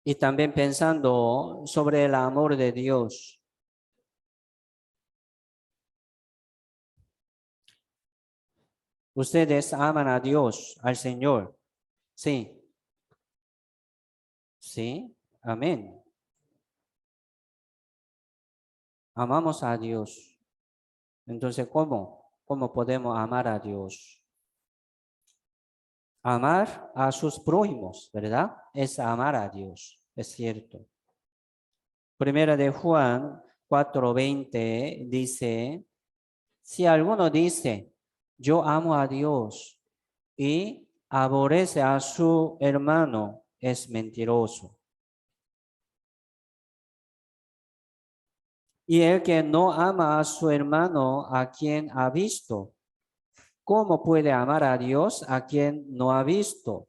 Y también pensando sobre el amor de Dios. Ustedes aman a Dios, al Señor. Sí. Sí. Amén. Amamos a Dios. Entonces, ¿cómo? ¿Cómo podemos amar a Dios? Amar a sus prójimos, ¿verdad? Es amar a Dios, es cierto. Primera de Juan 4:20 dice, si alguno dice, yo amo a Dios y aborrece a su hermano, es mentiroso. Y el que no ama a su hermano, a quien ha visto, ¿cómo puede amar a Dios a quien no ha visto?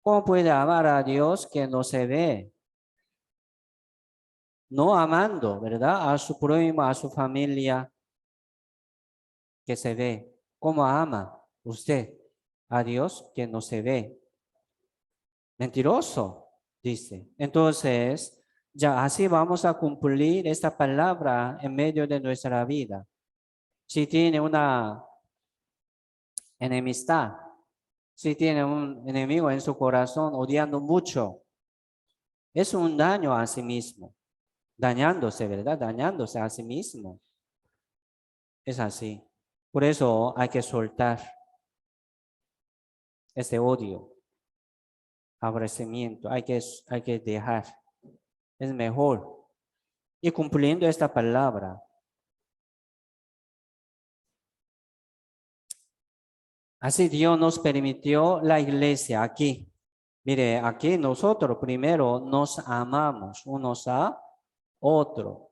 ¿Cómo puede amar a Dios que no se ve? No amando, ¿verdad? A su prójimo, a su familia que se ve. ¿Cómo ama usted a Dios que no se ve? Mentiroso, dice. Entonces, ya así vamos a cumplir esta palabra en medio de nuestra vida. Si tiene una enemistad, si tiene un enemigo en su corazón odiando mucho, es un daño a sí mismo, dañándose, ¿verdad? Dañándose a sí mismo. Es así. Por eso hay que soltar ese odio, aborrecimiento. Hay que dejar. Es mejor. Y cumpliendo esta palabra. Así Dios nos permitió la iglesia aquí. Mire, aquí nosotros primero nos amamos unos a otros.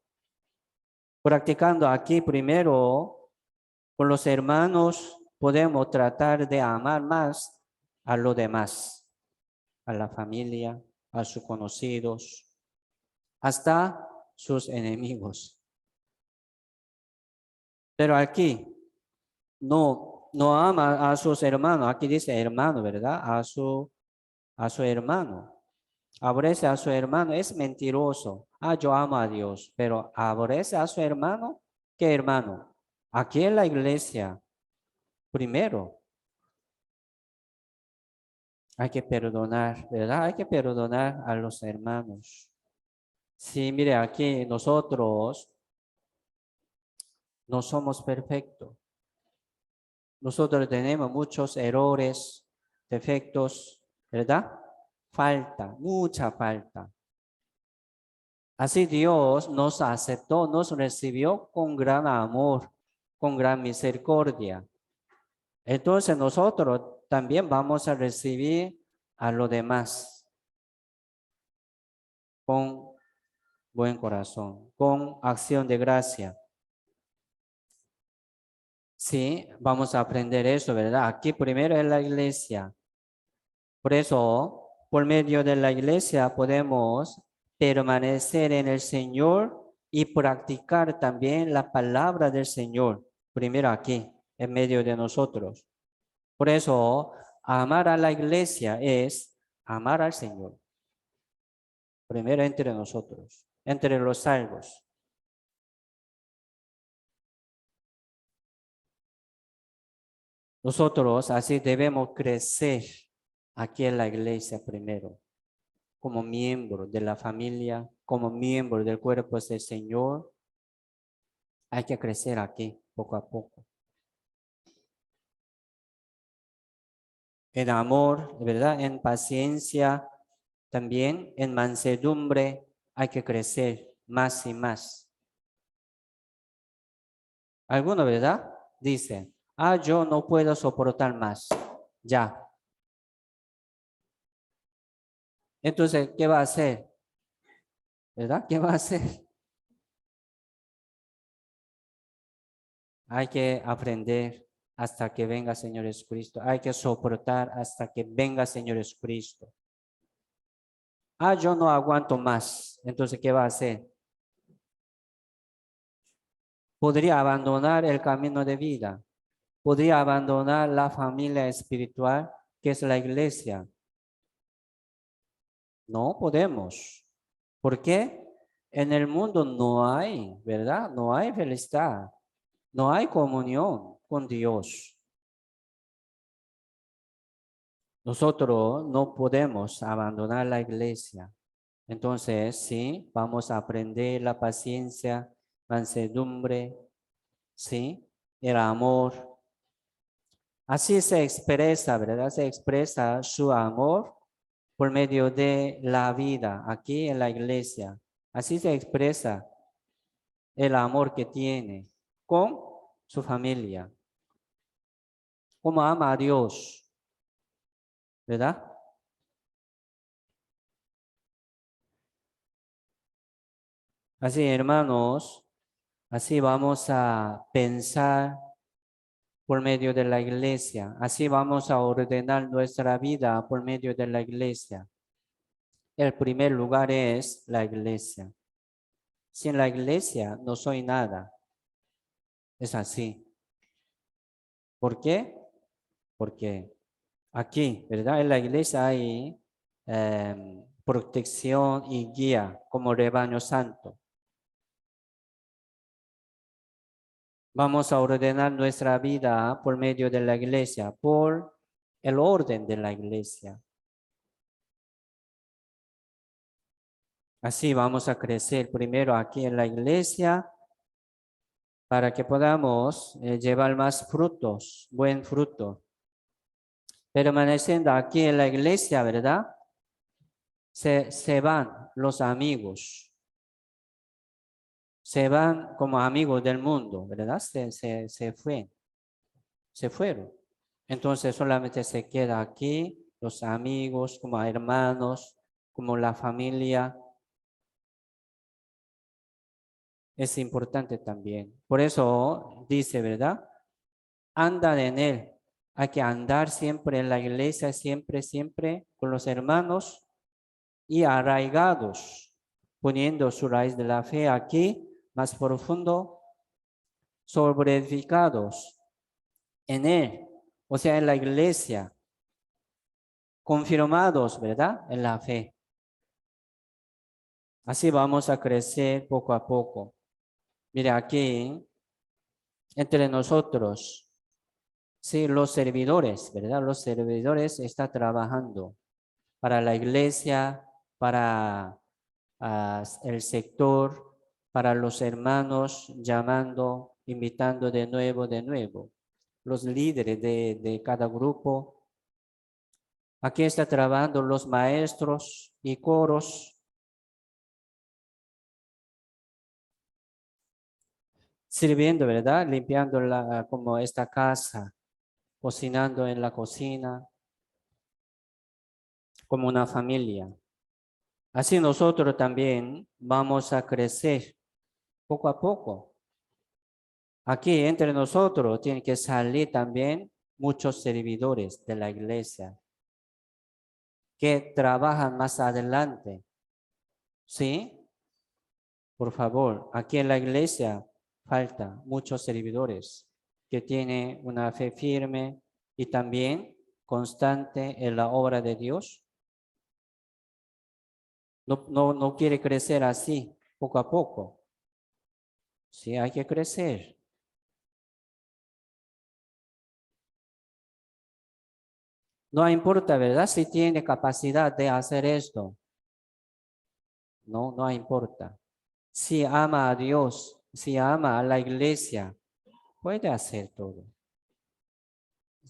Practicando aquí primero con los hermanos podemos tratar de amar más a los demás, a la familia, a sus conocidos, hasta sus enemigos. Pero aquí no ama a sus hermanos. Aquí dice hermano, ¿verdad? A su hermano. Aborrece a su hermano. Es mentiroso. Yo amo a Dios. Pero aborrece a su hermano. ¿Qué hermano? Aquí en la iglesia. Primero, hay que perdonar, ¿verdad? Hay que perdonar a los hermanos. Sí, mire, aquí nosotros no somos perfectos. Nosotros tenemos muchos errores, defectos, ¿verdad? Falta, mucha falta. Así Dios nos aceptó, nos recibió con gran amor, con gran misericordia. Entonces nosotros también vamos a recibir a los demás con buen corazón, con acción de gracia. Sí, vamos a aprender eso, ¿verdad? Aquí primero en la iglesia. Por eso, por medio de la iglesia podemos permanecer en el Señor y practicar también la palabra del Señor. Primero aquí, en medio de nosotros. Por eso, amar a la iglesia es amar al Señor. Primero entre nosotros, entre los salvos. Nosotros así debemos crecer aquí en la iglesia primero, como miembro de la familia, como miembro del cuerpo del Señor. Hay que crecer aquí poco a poco. En amor, ¿verdad? En paciencia, también en mansedumbre hay que crecer más y más. Alguno, ¿verdad? Dice, yo no puedo soportar más. Ya. Entonces, ¿qué va a hacer? ¿Verdad? ¿Qué va a hacer? Hay que aprender hasta que venga Señor Jesucristo. Hay que soportar hasta que venga Señor Jesucristo. Yo no aguanto más. Entonces, ¿qué va a hacer? Podría abandonar el camino de vida. Podría abandonar la familia espiritual que es la iglesia. No podemos. ¿Por qué? En el mundo no hay, ¿verdad? No hay felicidad. No hay comunión con Dios. Nosotros no podemos abandonar la iglesia. Entonces, sí, vamos a aprender la paciencia, mansedumbre, sí, el amor. Así se expresa, ¿verdad? Se expresa su amor por medio de la vida aquí en la iglesia. Así se expresa el amor que tiene con su familia. Como ama a Dios, ¿verdad? Así, hermanos, así vamos a pensar por medio de la iglesia. Así vamos a ordenar nuestra vida por medio de la iglesia. El primer lugar es la iglesia. Sin la iglesia no soy nada. Es así. ¿Por qué? Porque aquí, ¿verdad? En la iglesia hay protección y guía como rebaño santo. Vamos a ordenar nuestra vida por medio de la iglesia, por el orden de la iglesia. Así vamos a crecer primero aquí en la iglesia para que podamos llevar más frutos, buen fruto. Permaneciendo aquí en la iglesia, ¿verdad? Se van los amigos. Se van como amigos del mundo, ¿verdad? Se fueron. Entonces solamente se queda aquí los amigos, como hermanos, como la familia. Es importante también. Por eso dice, ¿verdad? Andan en él. Hay que andar siempre en la iglesia, siempre, siempre con los hermanos y arraigados, poniendo su raíz de la fe aquí, más profundo, sobreedificados en él, o sea, en la iglesia, confirmados, ¿verdad? En la fe. Así vamos a crecer poco a poco. Mire, aquí, entre nosotros, sí, los servidores, ¿verdad? Los servidores están trabajando para la iglesia, para el sector, para los hermanos, llamando, invitando de nuevo, de nuevo. Los líderes de cada grupo. Aquí está trabajando los maestros y coros. Sirviendo, ¿verdad? Limpiando como esta casa, cocinando en la cocina, como una familia. Así nosotros también vamos a crecer poco a poco. Aquí entre nosotros tienen que salir también muchos servidores de la iglesia que trabajan más adelante. ¿Sí? Por favor, aquí en la iglesia falta muchos servidores que tienen una fe firme y también constante en la obra de Dios. No quiere crecer así, poco a poco. Sí, hay que crecer. No importa, ¿verdad? Si tiene capacidad de hacer esto. No importa. Si ama a Dios, si ama a la iglesia, puede hacer todo.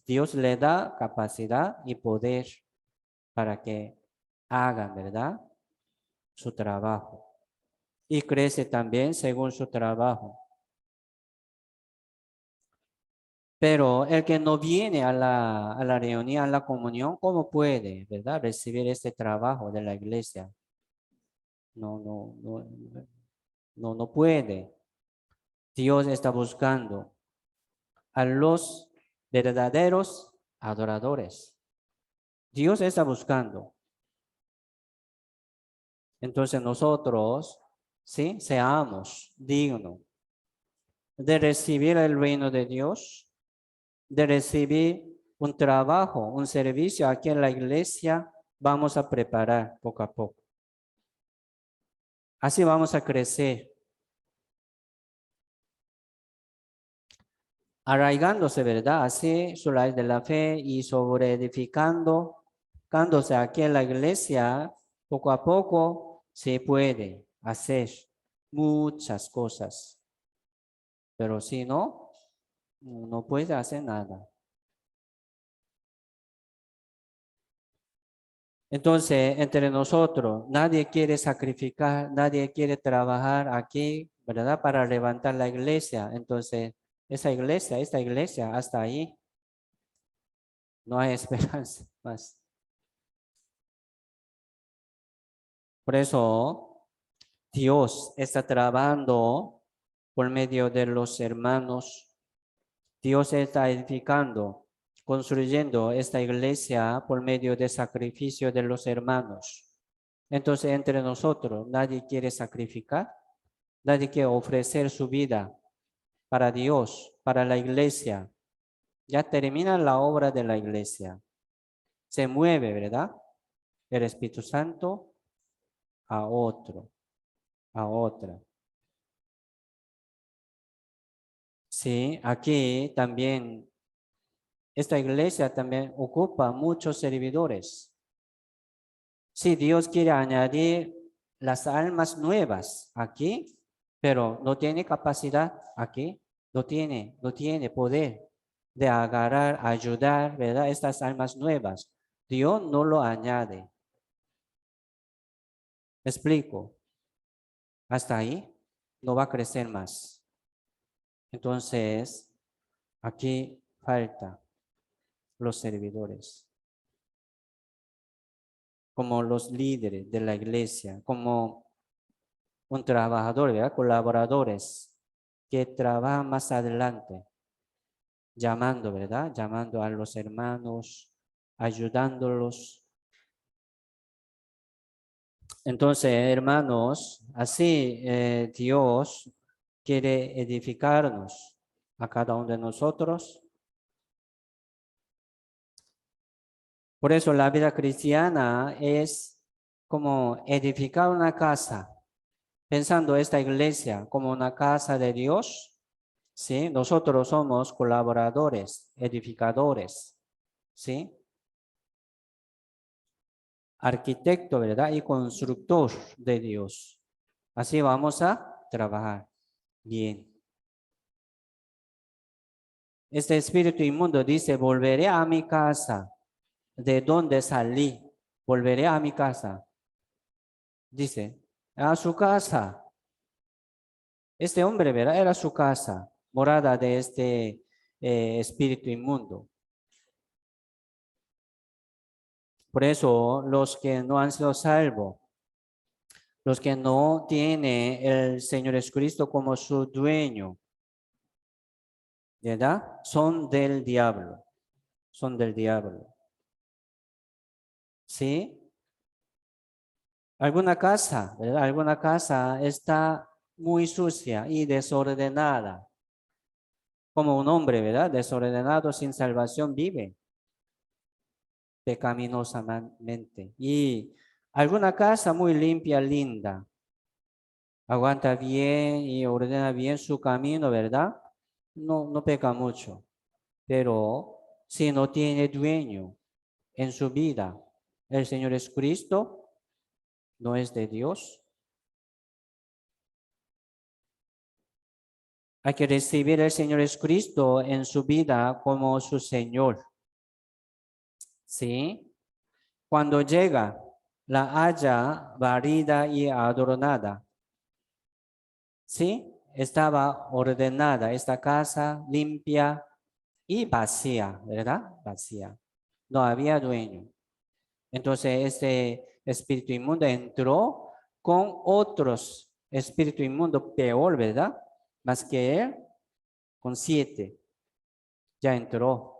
Dios le da capacidad y poder para que hagan, ¿verdad? Su trabajo. Y crece también según su trabajo. Pero el que no viene a la reunión, a la comunión, ¿cómo puede, verdad, recibir este trabajo de la iglesia? No puede. Dios está buscando a los verdaderos adoradores. Dios está buscando. Entonces nosotros, ¿sí? Seamos dignos de recibir el reino de Dios, de recibir un trabajo, un servicio aquí en la iglesia. Vamos a preparar poco a poco. Así vamos a crecer, arraigándose, ¿verdad? Así su raíz de la fe y sobre edificándose aquí en la iglesia, poco a poco se puede hacer muchas cosas. Pero si no, no puede hacer nada. Entonces, entre nosotros, nadie quiere sacrificar, nadie quiere trabajar aquí, ¿verdad? Para levantar la iglesia. Entonces, esta iglesia, hasta ahí, no hay esperanza más. Por eso, Dios está trabajando por medio de los hermanos. Dios está edificando, construyendo esta iglesia por medio del sacrificio de los hermanos. Entonces, entre nosotros, nadie quiere sacrificar, nadie quiere ofrecer su vida para Dios, para la iglesia. Ya termina la obra de la iglesia. Se mueve, ¿verdad? El Espíritu Santo a otro, a otra. Sí, aquí también, esta iglesia también ocupa muchos servidores. Sí, Dios quiere añadir las almas nuevas aquí, pero no tiene capacidad aquí, no tiene poder de agarrar, ayudar, ¿verdad? Estas almas nuevas. Dios no lo añade. ¿Me explico? Hasta ahí no va a crecer más. Entonces, aquí falta los servidores, como los líderes de la iglesia, como un trabajador, ¿verdad? Colaboradores que trabajan más adelante, llamando, ¿verdad? Llamando a los hermanos, ayudándolos. Entonces, hermanos, así Dios quiere edificarnos a cada uno de nosotros. Por eso la vida cristiana es como edificar una casa, pensando esta iglesia como una casa de Dios. ¿Sí? Nosotros somos colaboradores, edificadores, ¿sí? Arquitecto, ¿verdad? Y constructor de Dios. Así vamos a trabajar bien. Este espíritu inmundo dice, volveré a mi casa. ¿De dónde salí? Volveré a mi casa. Dice, a su casa. Este hombre, ¿verdad? Era su casa, morada de este espíritu inmundo. Por eso, los que no han sido salvos, los que no tienen el Señor Jesucristo como su dueño, ¿verdad? Son del diablo, son del diablo. ¿Sí? Alguna casa, ¿verdad? Alguna casa está muy sucia y desordenada. Como un hombre, ¿verdad? Desordenado, sin salvación, vive pecaminosamente. Y alguna casa muy limpia, linda, aguanta bien y ordena bien su camino, ¿verdad? No peca mucho. Pero si no tiene dueño en su vida, el Señor Jesucristo no es de Dios. Hay que recibir al Señor Jesucristo en su vida como su Señor. ¿Sí? Cuando llega, la haya barrida y adornada. ¿Sí? Estaba ordenada esta casa, limpia, y vacía, ¿verdad? Vacía. No había dueño. Entonces este espíritu inmundo entró con otros espíritu inmundo peor, ¿verdad? Más que él, con 7. Ya entró.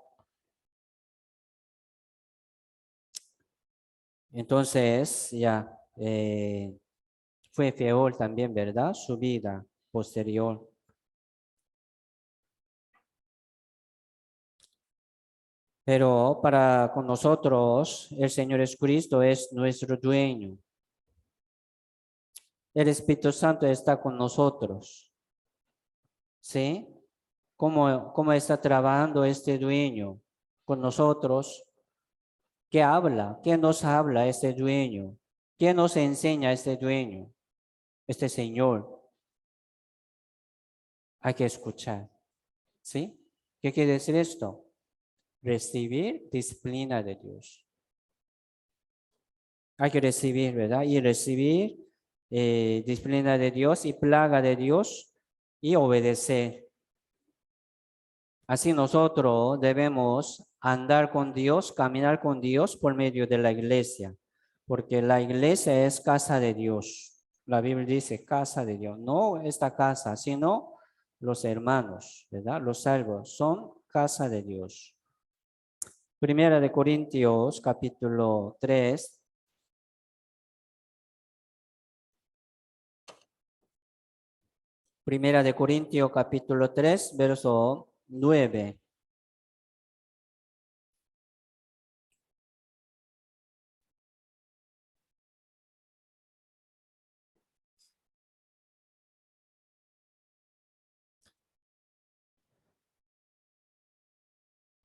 Entonces ya fue peor también, ¿verdad? Su vida posterior. Pero para con nosotros, el Señor Jesucristo es nuestro dueño. El Espíritu Santo está con nosotros. ¿Sí? ¿Cómo está trabajando este dueño con nosotros? ¿Qué habla? ¿Qué nos habla este dueño? ¿Qué nos enseña este dueño? Este Señor. Hay que escuchar. ¿Sí? ¿Qué quiere decir esto? Recibir disciplina de Dios. Hay que recibir, ¿verdad? Y recibir disciplina de Dios y plaga de Dios y obedecer. Así nosotros debemos andar con Dios, caminar con Dios por medio de la iglesia, porque la iglesia es casa de Dios. La Biblia dice casa de Dios, no esta casa, sino los hermanos, ¿verdad? Los salvos son casa de Dios. Primera de Corintios, capítulo 3. Primera de Corintios, capítulo 3, verso 9.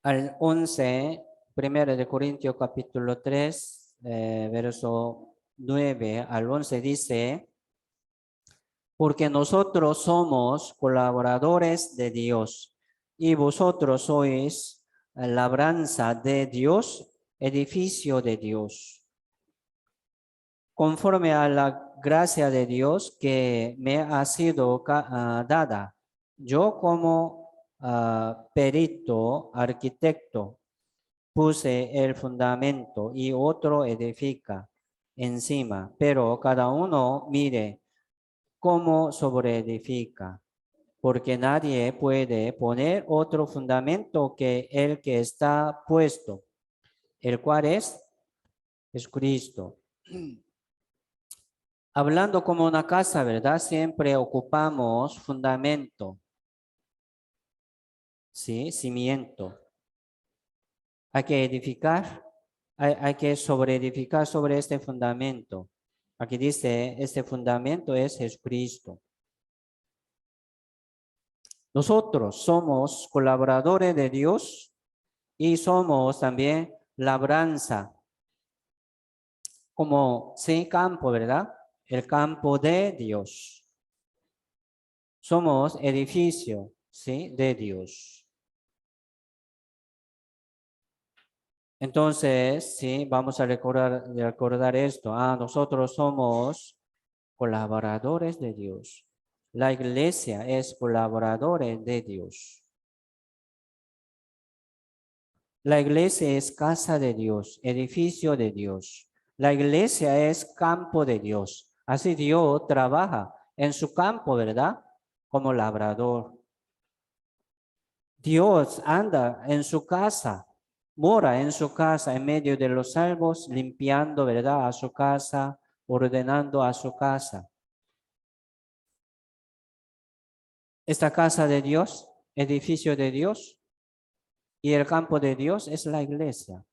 Al 11, Primera de Corintios, capítulo 3, verso 9 al 11 dice, porque nosotros somos colaboradores de Dios y vosotros sois labranza de Dios, edificio de Dios. Conforme a la gracia de Dios que me ha sido dada, yo como perito arquitecto puse el fundamento y otro edifica encima, pero cada uno mire cómo sobreedifica, porque nadie puede poner otro fundamento que el que está puesto, el cual es Cristo. Hablando como una casa, ¿verdad? Siempre ocupamos fundamento, ¿sí? Cimiento. Hay que edificar, hay que sobreedificar sobre este fundamento. Aquí dice, este fundamento es Jesucristo. Nosotros somos colaboradores de Dios y somos también labranza, como sí, campo, ¿verdad? El campo de Dios. Somos edificio, ¿sí? De Dios. Entonces, sí, vamos a recordar esto. Nosotros somos colaboradores de Dios. La iglesia es colaboradores de Dios. La iglesia es casa de Dios, edificio de Dios. La iglesia es campo de Dios. Así Dios trabaja en su campo, ¿verdad? Como labrador. Dios anda en su casa, mora en su casa en medio de los salvos, limpiando, ¿verdad? A su casa, ordenando a su casa. Esta casa de Dios, edificio de Dios, y el campo de Dios es la iglesia.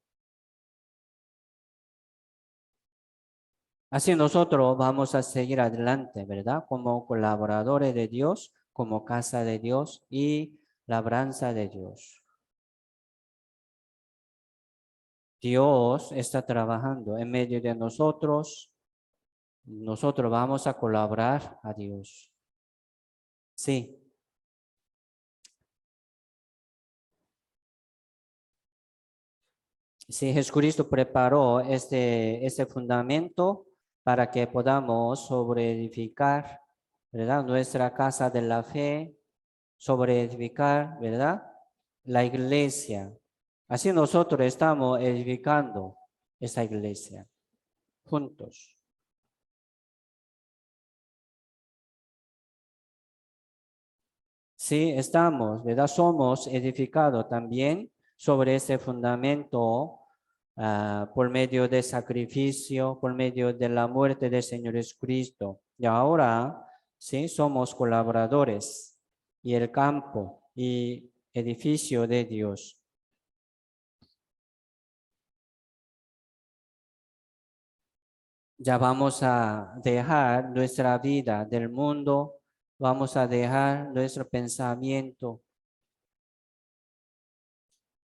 Así nosotros vamos a seguir adelante, ¿verdad? Como colaboradores de Dios, como casa de Dios y labranza de Dios. Dios está trabajando en medio de nosotros. Nosotros vamos a colaborar a Dios. Sí. Sí, Jesucristo preparó este fundamento para que podamos sobreedificar, ¿verdad? Nuestra casa de la fe, sobreedificar, ¿verdad? la iglesia. Así nosotros estamos edificando esa iglesia juntos. Sí, estamos, ¿verdad? Somos edificados también sobre ese fundamento por medio del sacrificio, por medio de la muerte del Señor Jesucristo. Y ahora, sí, somos colaboradores y el campo y edificio de Dios. Ya vamos a dejar nuestra vida del mundo, vamos a dejar nuestro pensamiento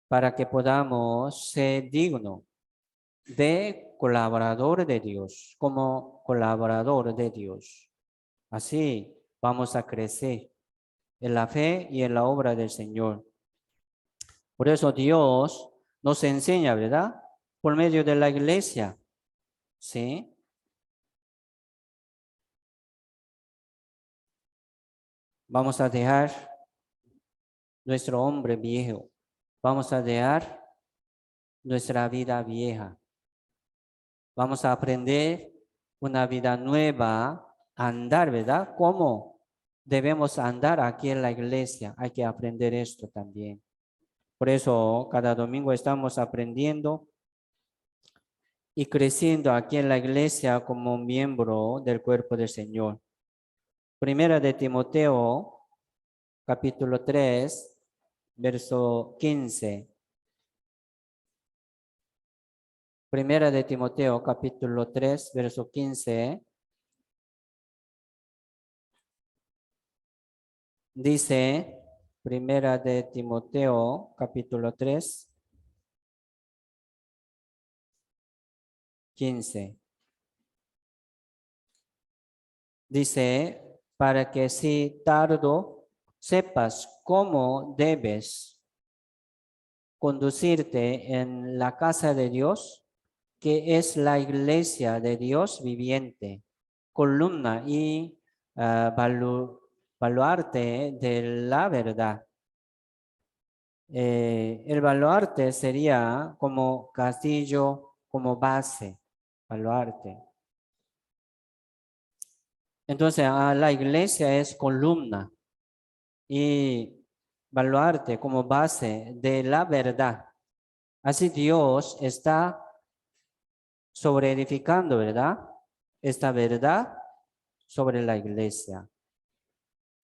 para que podamos ser dignos de colaborador de Dios, como colaborador de Dios. Así vamos a crecer en la fe y en la obra del Señor. Por eso Dios nos enseña, ¿verdad? Por medio de la iglesia, ¿sí? Vamos a dejar nuestro hombre viejo. Vamos a dejar nuestra vida vieja. Vamos a aprender una vida nueva, andar, ¿verdad? ¿Cómo debemos andar aquí en la iglesia? Hay que aprender esto también. Por eso cada domingo estamos aprendiendo y creciendo aquí en la iglesia como miembro del cuerpo del Señor. Primera de Timoteo, capítulo 3, verso 15. Primera de Timoteo, capítulo 3, verso 15. Dice, Primera de Timoteo, capítulo 3, 15. Dice, para que si tardo sepas cómo debes conducirte en la casa de Dios, que es la iglesia de Dios viviente, columna y baluarte de la verdad. El baluarte sería como castillo, como base, baluarte. Entonces, la iglesia es columna y baluarte como base de la verdad. Así Dios está sobre edificando, ¿verdad? Esta verdad sobre la iglesia.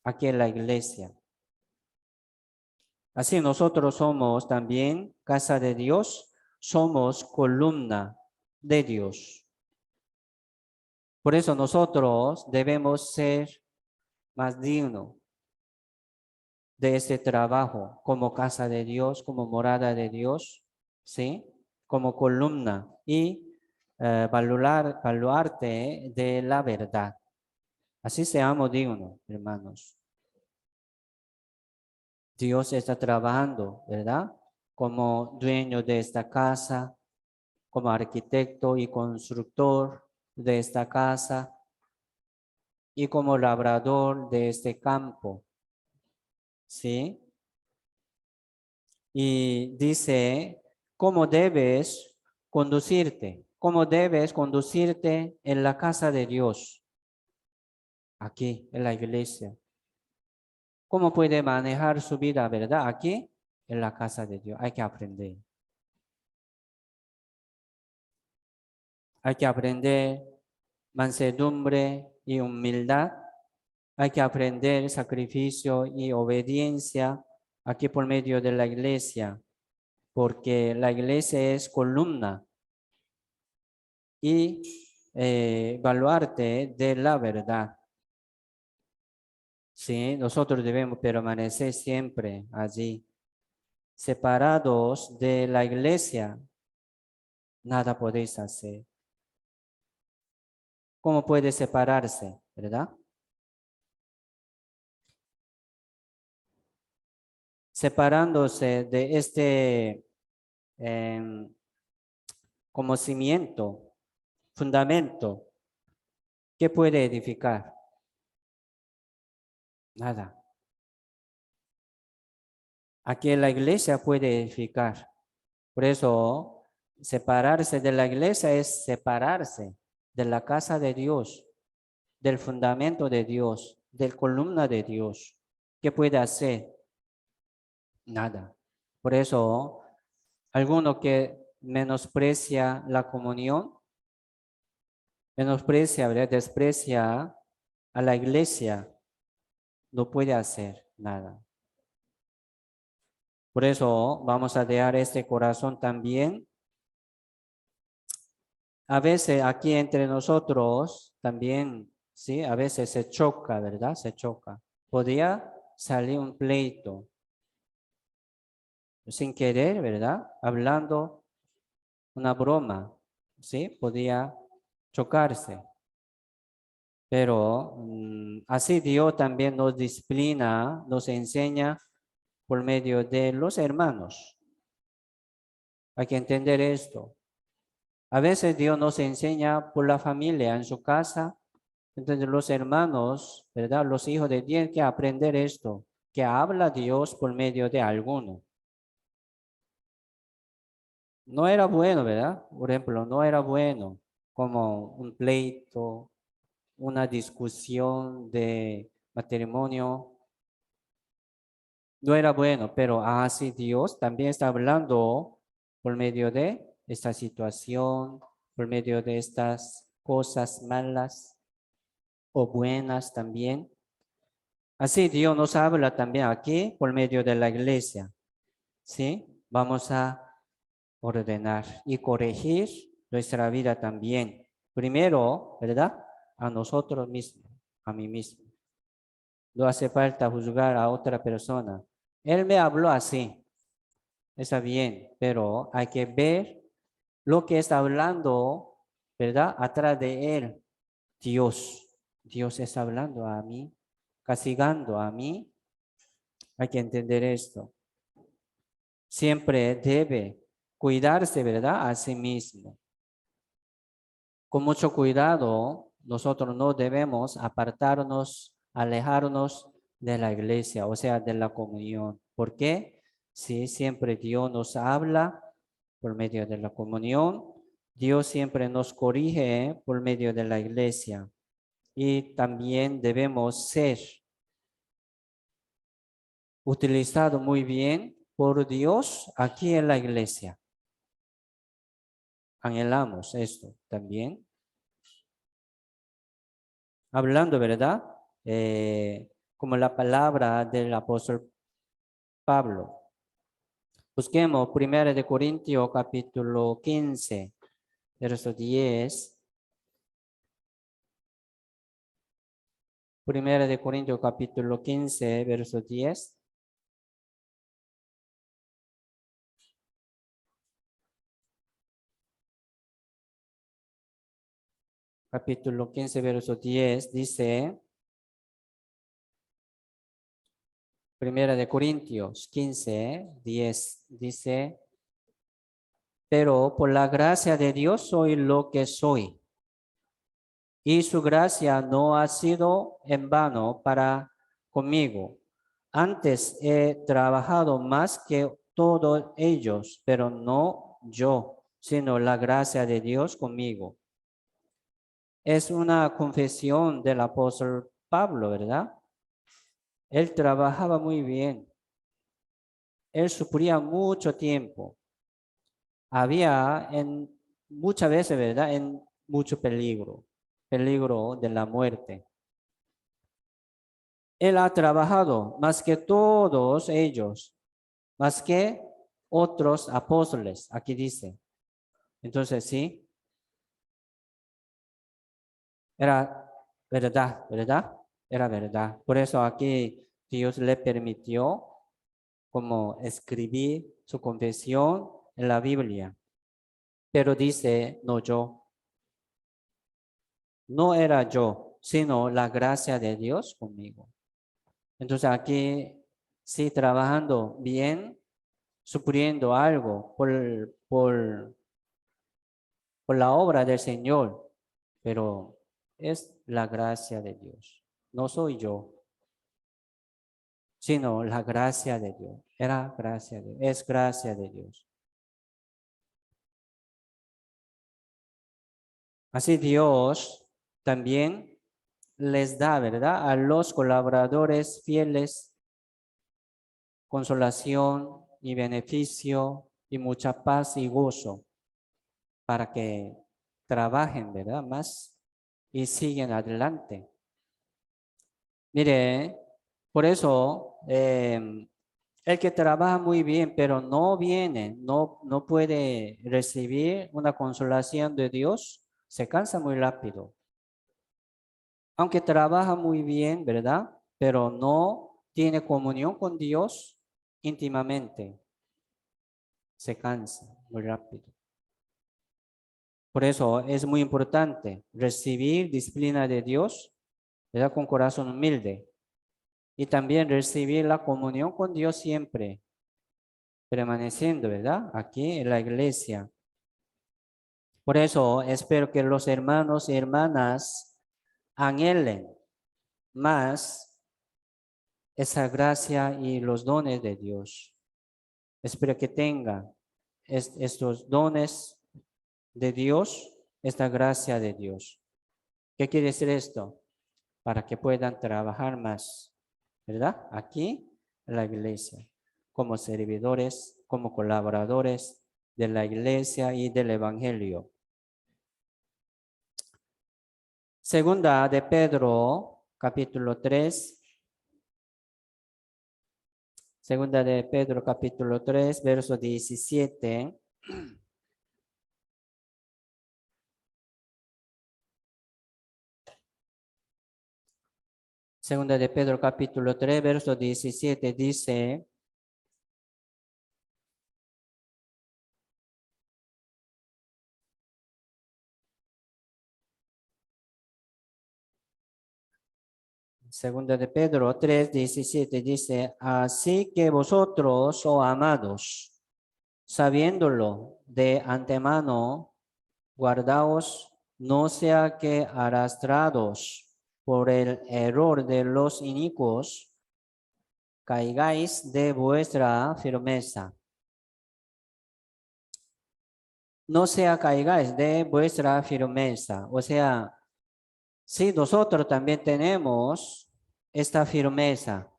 Aquí en la iglesia. Así nosotros somos también casa de Dios, somos columna de Dios. Por eso nosotros debemos ser más dignos de este trabajo como casa de Dios, como morada de Dios, ¿sí? Como columna y baluarte de la verdad. Así seamos dignos, hermanos. Dios está trabajando, ¿verdad? Como dueño de esta casa, como arquitecto y constructor de esta casa y como labrador de este campo, ¿sí? Y dice, ¿cómo debes conducirte? ¿Cómo debes conducirte en la casa de Dios? Aquí, en la iglesia. ¿Cómo puede manejar su vida, verdad? Aquí, en la casa de Dios. Hay que aprender. Hay que aprender mansedumbre y humildad. Hay que aprender sacrificio y obediencia aquí por medio de la iglesia, porque la iglesia es columna y baluarte de la verdad. Sí, nosotros debemos permanecer siempre allí, separados de la iglesia. Nada podéis hacer. ¿Cómo puede separarse, verdad? Separándose de este como cimiento, fundamento, ¿qué puede edificar? Nada. Aquí la iglesia puede edificar. Por eso, separarse de la iglesia es separarse de la casa de Dios, del fundamento de Dios, del columna de Dios. ¿Qué puede hacer? Nada. Por eso, alguno que menosprecia la comunión, menosprecia, ¿verdad? Desprecia a la iglesia, no puede hacer nada. Por eso vamos a dejar este corazón también. A veces aquí entre nosotros también, sí, a veces se choca, ¿verdad? Se choca. Podría salir un pleito sin querer, ¿verdad? Hablando una broma, ¿sí? Podía chocarse. Pero así Dios también nos disciplina, nos enseña por medio de los hermanos. Hay que entender esto. A veces Dios nos enseña por la familia en su casa. Entonces los hermanos, ¿verdad? Los hijos de Dios tienen que aprender esto, que habla Dios por medio de alguno. No era bueno, ¿verdad? Por ejemplo, no era bueno como un pleito, una discusión de matrimonio. No era bueno, pero así Dios también está hablando por medio de esta situación, por medio de estas cosas malas o buenas también. Así Dios nos habla también aquí por medio de la iglesia. ¿Sí? Vamos a ordenar y corregir nuestra vida también. Primero, ¿verdad? A nosotros mismos, a mí mismo. No hace falta juzgar a otra persona. Él me habló así. Está bien, pero hay que ver lo que está hablando, ¿verdad? Atrás de él, Dios. Dios está hablando a mí, castigando a mí. Hay que entender esto. Siempre debe cuidarse, ¿verdad? A sí mismo. Con mucho cuidado, nosotros no debemos apartarnos, alejarnos de la iglesia, o sea, de la comunión. ¿Por qué? Sí, siempre Dios nos habla por medio de la comunión. Dios siempre nos corrige por medio de la iglesia. Y también debemos ser utilizados muy bien por Dios aquí en la iglesia. Anhelamos esto también. Hablando, ¿verdad? Como la palabra del apóstol Pablo. Busquemos 1 de Corintios capítulo 15, verso 10. 1 de Corintios capítulo 15, verso 10. Capítulo 15, verso 10 dice, 1 de Corintios 15, 10 dice, pero por la gracia de Dios soy lo que soy. Y su gracia no ha sido en vano para conmigo. Antes he trabajado más que todos ellos, pero no yo, sino la gracia de Dios conmigo. Es una confesión del apóstol Pablo, ¿verdad? Él trabajaba muy bien. Él sufría mucho tiempo. Había muchas veces, ¿verdad? En mucho peligro de la muerte. Él ha trabajado más que todos ellos, más que otros apóstoles, aquí dice. Entonces, sí, era verdad, ¿verdad? Era verdad. Por eso aquí Dios le permitió como escribir su confesión en la Biblia. Pero dice, no yo. No era yo, sino la gracia de Dios conmigo. Entonces aquí, sí, trabajando bien, sufriendo algo por la obra del Señor, pero es la gracia de Dios, no soy yo. sino la gracia de Dios. Era gracia de Dios, es gracia de Dios. Así Dios también les da, ¿verdad? A los colaboradores fieles consolación y beneficio y mucha paz y gozo para que trabajen, ¿verdad? Más y siguen adelante. Mire, por eso el que trabaja muy bien, pero no viene, no puede recibir una consolación de Dios, se cansa muy rápido. Aunque trabaja muy bien, ¿verdad? Pero no tiene comunión con Dios íntimamente, se cansa muy rápido. Por eso es muy importante recibir disciplina de Dios, ¿verdad? Con corazón humilde. Y también recibir la comunión con Dios siempre, permaneciendo, ¿verdad? Aquí en la iglesia. Por eso espero que los hermanos y hermanas anhelen más esa gracia y los dones de Dios. Espero que tengan estos dones de Dios, esta gracia de Dios. ¿Qué quiere decir esto? Para que puedan trabajar más, ¿verdad? Aquí en la iglesia, como servidores, como colaboradores de la iglesia y del evangelio. Segunda de Pedro, capítulo 3. Segunda de Pedro, capítulo 3, verso 17. Segunda de Pedro, capítulo 3, verso 17 dice: Segunda de Pedro 3, 17 dice: así que vosotros, oh amados, sabiéndolo de antemano, guardaos, no sea que arrastrados por el error de los inicuos, caigáis de vuestra firmeza. No sea caigáis de vuestra firmeza. O sea, si nosotros también tenemos esta firmeza,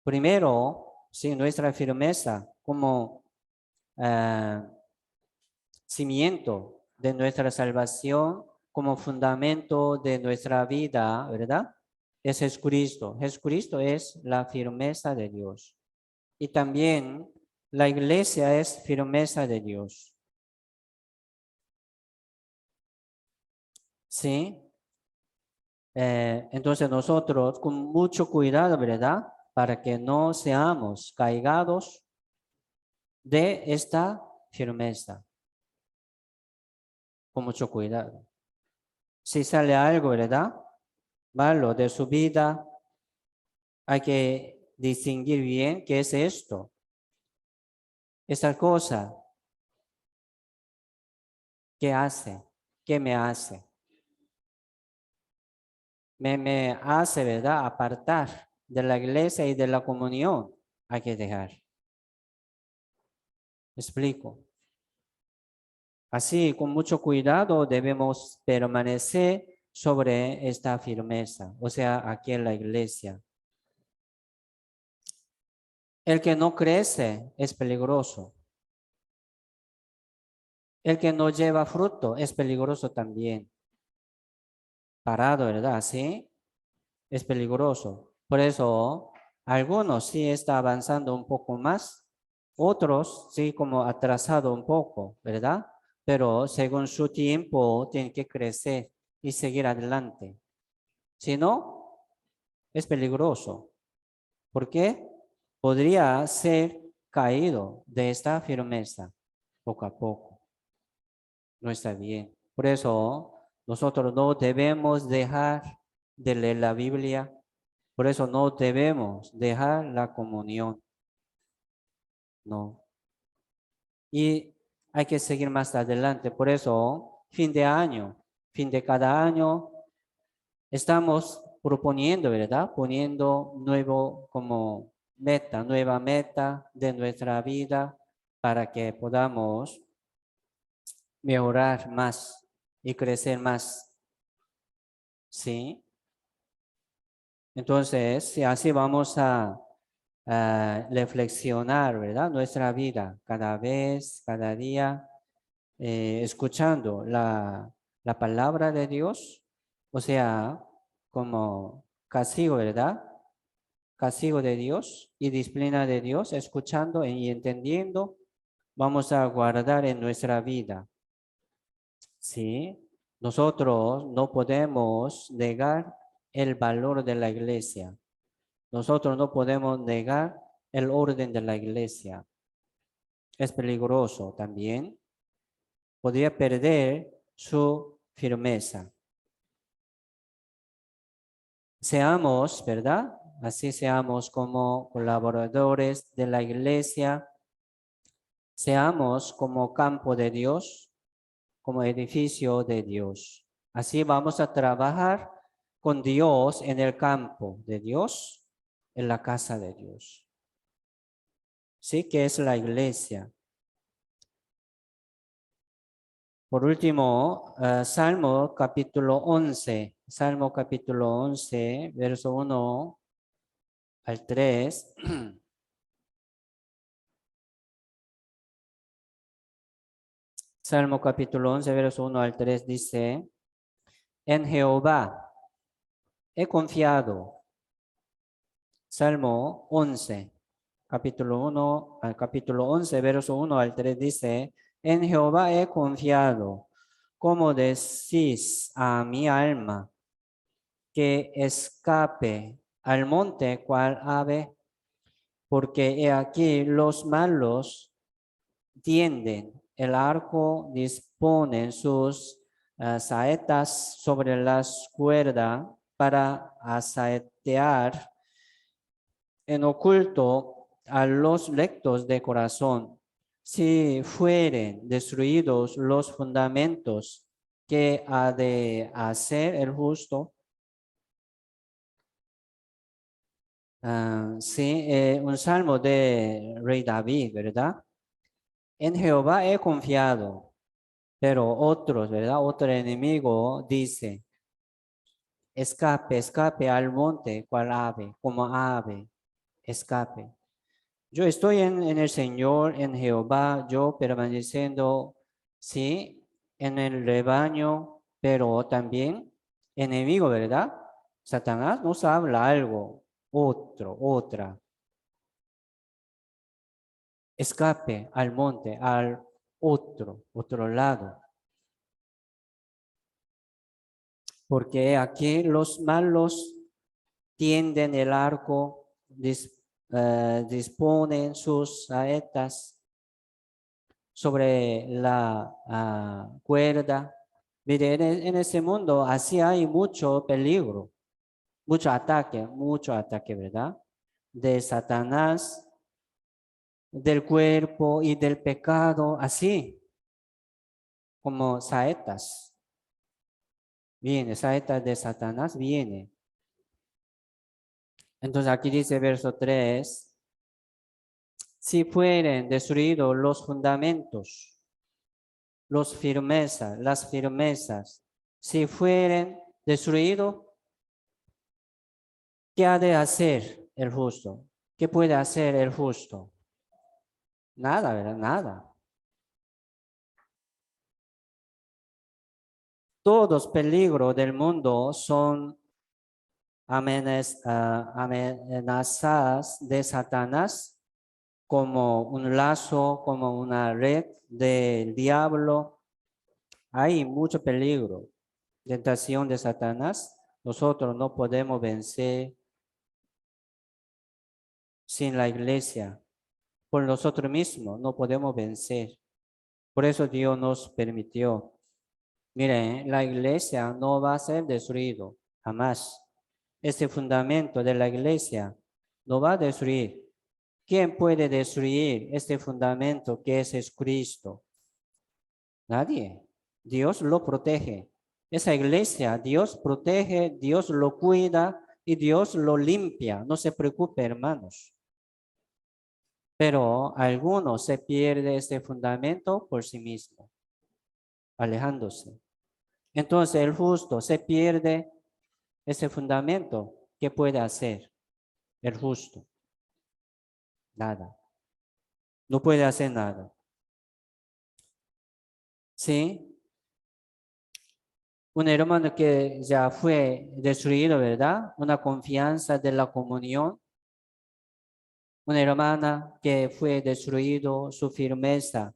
primero, si nuestra firmeza como cimiento de nuestra salvación, como fundamento de nuestra vida, ¿verdad? Es Jesucristo. Jesucristo es la firmeza de Dios. Y también la iglesia es firmeza de Dios. ¿Sí? Entonces nosotros con mucho cuidado, ¿verdad? Para que no seamos caigados de esta firmeza. Con mucho cuidado. Si sale algo, ¿verdad? Malo de su vida, hay que distinguir bien qué es esto. Esta cosa, ¿qué hace? ¿Qué me hace? Me hace, ¿verdad? Apartar de la iglesia y de la comunión. Hay que dejar. Explico. Así, con mucho cuidado debemos permanecer sobre esta firmeza, o sea, aquí en la iglesia. El que no crece es peligroso. El que no lleva fruto es peligroso también. Parado, ¿verdad? Sí, es peligroso. Por eso, algunos sí está avanzando un poco más, otros sí como atrasado un poco, ¿verdad? Pero según su tiempo tienen que crecer y seguir adelante. Si no, es peligroso. ¿Por qué? Podría ser caído de esta firmeza poco a poco. No está bien. Por eso nosotros no debemos dejar de leer la Biblia. Por eso no debemos dejar la comunión. No. Y hay que seguir más adelante. Por eso, fin de año, fin de cada año, estamos proponiendo, ¿verdad? Poniendo nuevo como nueva meta de nuestra vida para que podamos mejorar más y crecer más. ¿Sí? Entonces, si así vamos a reflexionar, ¿verdad? Nuestra vida cada vez, cada día, escuchando la palabra de Dios, o sea, como castigo, ¿verdad? Castigo de Dios y disciplina de Dios, escuchando y entendiendo, vamos a guardar en nuestra vida. ¿Sí? Nosotros no podemos negar el valor de la iglesia. Nosotros no podemos negar el orden de la iglesia. Es peligroso también. Podría perder su firmeza. Seamos, ¿verdad? Así seamos como colaboradores de la iglesia. Seamos como campo de Dios, como edificio de Dios. Así vamos a trabajar con Dios en el campo de Dios, en la casa de Dios. Sí, que es la iglesia. Por último, Salmo capítulo 11. Salmo capítulo 11, verso 1 al 3. Salmo capítulo 11, verso 1 al 3 dice, en Jehová he confiado. Salmo 11, capítulo 11, verso 1 al 3 dice, en Jehová he confiado, como decís a mi alma, que escape al monte cual ave, porque he aquí los malos tienden el arco, disponen sus saetas sobre las cuerdas para asaetear en oculto a los rectos de corazón. Si fueren destruidos los fundamentos, ¿qué ha de hacer el justo? Sí, un salmo de Rey David, ¿verdad? En Jehová he confiado, pero otros, ¿verdad? Otro enemigo dice, escape, escape al monte, cual ave, como ave, escape. Yo estoy en el Señor, en Jehová, yo permaneciendo, sí, en el rebaño, pero también enemigo, ¿verdad? Satanás nos habla algo, otra. Escape al monte, al otro lado. Porque aquí los malos tienden el arco, disponen sus saetas sobre la cuerda. Mire, en ese mundo así hay mucho peligro, mucho ataque, ¿verdad? De Satanás, del cuerpo y del pecado, así como saetas. Viene, saetas de Satanás viene. Entonces aquí dice verso 3, si fueren destruidos los fundamentos, las firmezas, si fueren destruidos, ¿qué ha de hacer el justo? ¿Qué puede hacer el justo? Nada, ¿verdad? Nada. Todos los peligros del mundo son amenazas de Satanás como un lazo, como una red del diablo. Hay mucho peligro, tentación de Satanás. Nosotros no podemos vencer sin la iglesia. Por nosotros mismos no podemos vencer. Por eso Dios nos permitió. Miren, la iglesia no va a ser destruido jamás. Este fundamento de la iglesia no va a destruir. ¿Quién puede destruir este fundamento que es Cristo? Nadie. Dios lo protege. Esa iglesia, Dios protege, Dios lo cuida y Dios lo limpia. No se preocupe, hermanos. Pero algunos se pierde este fundamento por sí mismo, alejándose. Entonces el justo se pierde ese fundamento. ¿Qué puede hacer el justo? Nada. No puede hacer nada. ¿Sí? Un hermano que ya fue destruido, ¿verdad? Una confianza de la comunión. Una hermana que fue destruido su firmeza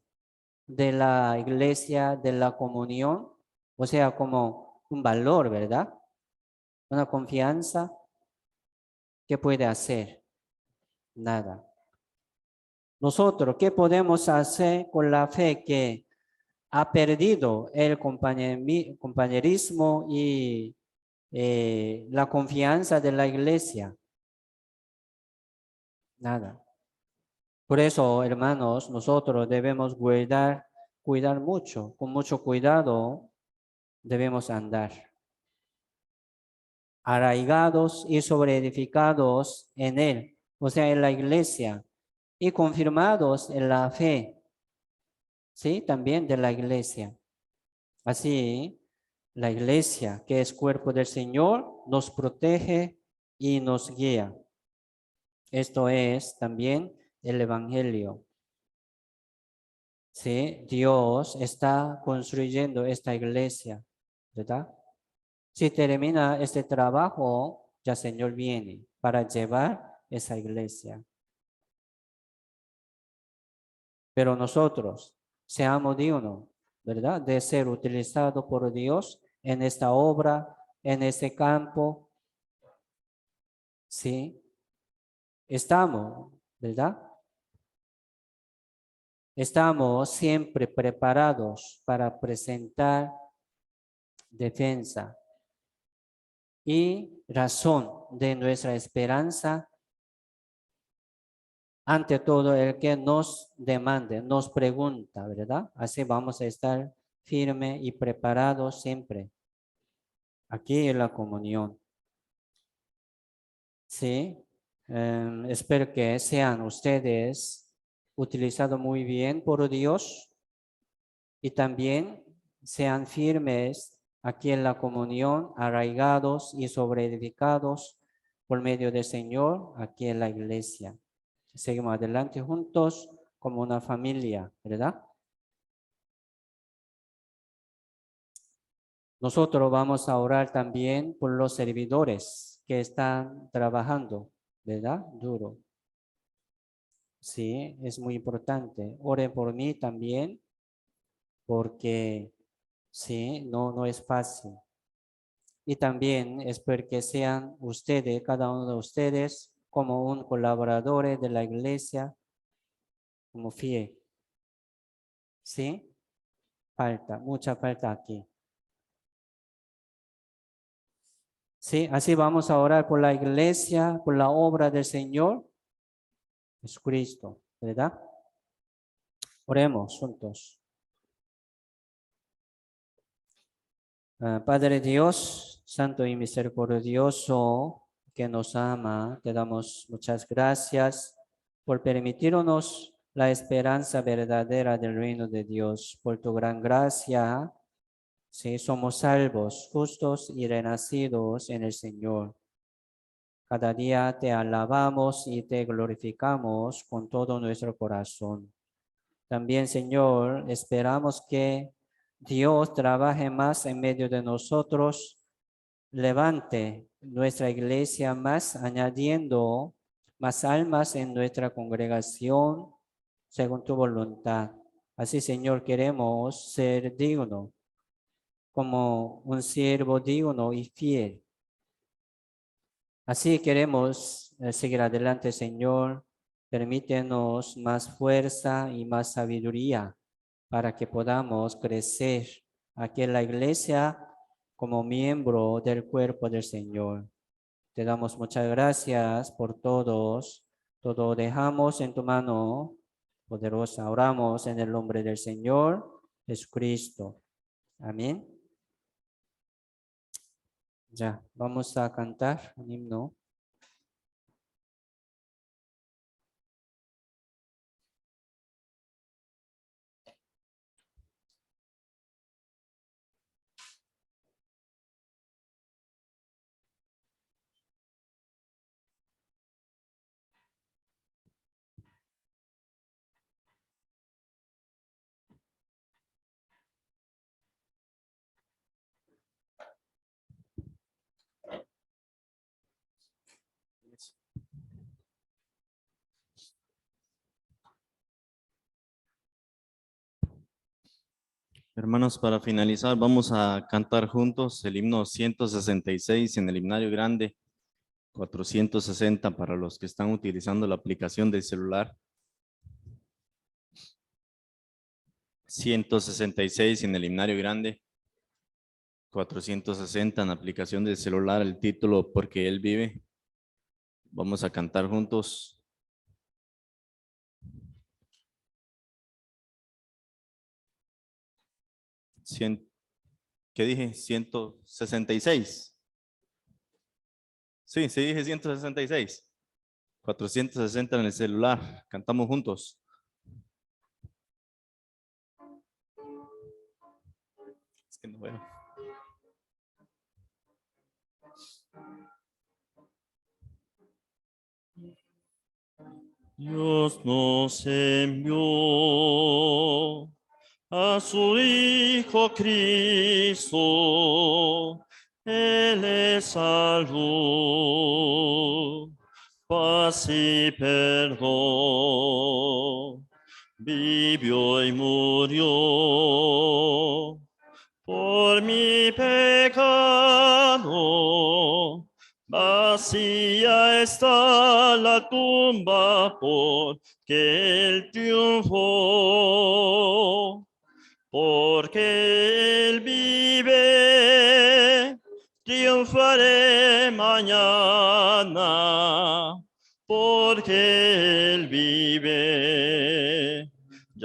de la iglesia, de la comunión. O sea, como un valor, ¿verdad? Una confianza. ¿Qué puede hacer? Nada. Nosotros, ¿qué podemos hacer con la fe que ha perdido el compañerismo y la confianza de la iglesia? Nada. Por eso, hermanos, nosotros debemos cuidar mucho, con mucho cuidado debemos andar, arraigados y sobreedificados en él, o sea, en la iglesia, y confirmados en la fe, ¿sí? También de la iglesia. Así, la iglesia, que es cuerpo del Señor, nos protege y nos guía. Esto es también el Evangelio. Sí, Dios está construyendo esta iglesia, ¿verdad? Si termina este trabajo, ya el Señor viene para llevar esa iglesia. Pero nosotros seamos dignos, ¿verdad? De ser utilizados por Dios en esta obra, en este campo. Sí, estamos, ¿verdad? Estamos siempre preparados para presentar defensa y razón de nuestra esperanza ante todo el que nos demande, nos pregunta, ¿verdad? Así vamos a estar firmes y preparados siempre aquí en la comunión. Sí, espero que sean ustedes utilizados muy bien por Dios y también sean firmes aquí en la comunión, arraigados y sobreedificados por medio del Señor aquí en la iglesia. Seguimos adelante juntos como una familia, ¿verdad? Nosotros vamos a orar también por los servidores que están trabajando, ¿verdad? Duro. Sí, es muy importante. Oren por mí también, porque sí, no es fácil. Y también espero que sean ustedes, cada uno de ustedes, como un colaborador de la iglesia, como fiel. ¿Sí? Falta, mucha falta aquí. Sí, así vamos a orar por la iglesia, por la obra del Señor Jesucristo, ¿verdad? Oremos juntos. Padre Dios, Santo y misericordioso, que nos ama, te damos muchas gracias por permitirnos la esperanza verdadera del reino de Dios. Por tu gran gracia, sí, somos salvos, justos y renacidos en el Señor. Cada día te alabamos y te glorificamos con todo nuestro corazón. También, Señor, esperamos que Dios trabaje más en medio de nosotros, levante nuestra iglesia más, añadiendo más almas en nuestra congregación, según tu voluntad. Así, Señor, queremos ser digno, como un siervo digno y fiel. Así queremos seguir adelante, Señor. Permítenos más fuerza y más sabiduría para que podamos crecer aquí en la iglesia como miembro del cuerpo del Señor. Te damos muchas gracias por todos. Todo dejamos en tu mano poderosa. Oramos en el nombre del Señor Jesucristo. Amén. Ya, vamos a cantar un himno. Hermanos, para finalizar, vamos a cantar juntos el himno 166 en el himnario grande, 460 para los que están utilizando la aplicación del celular. 166 en el himnario grande, 460 en la aplicación del celular, el título Porque Él vive. Vamos a cantar juntos. ¿Qué dije? 166. Sí, dije 166. 460 en el celular. Cantamos juntos. Es que no veo. Dios nos envió a su Hijo Cristo. Él es salud, paz y perdón. Vivió y murió por mi pecado. Vacía está la tumba porque Él triunfó. Porque Él vive, triunfaré mañana. Porque Él vive.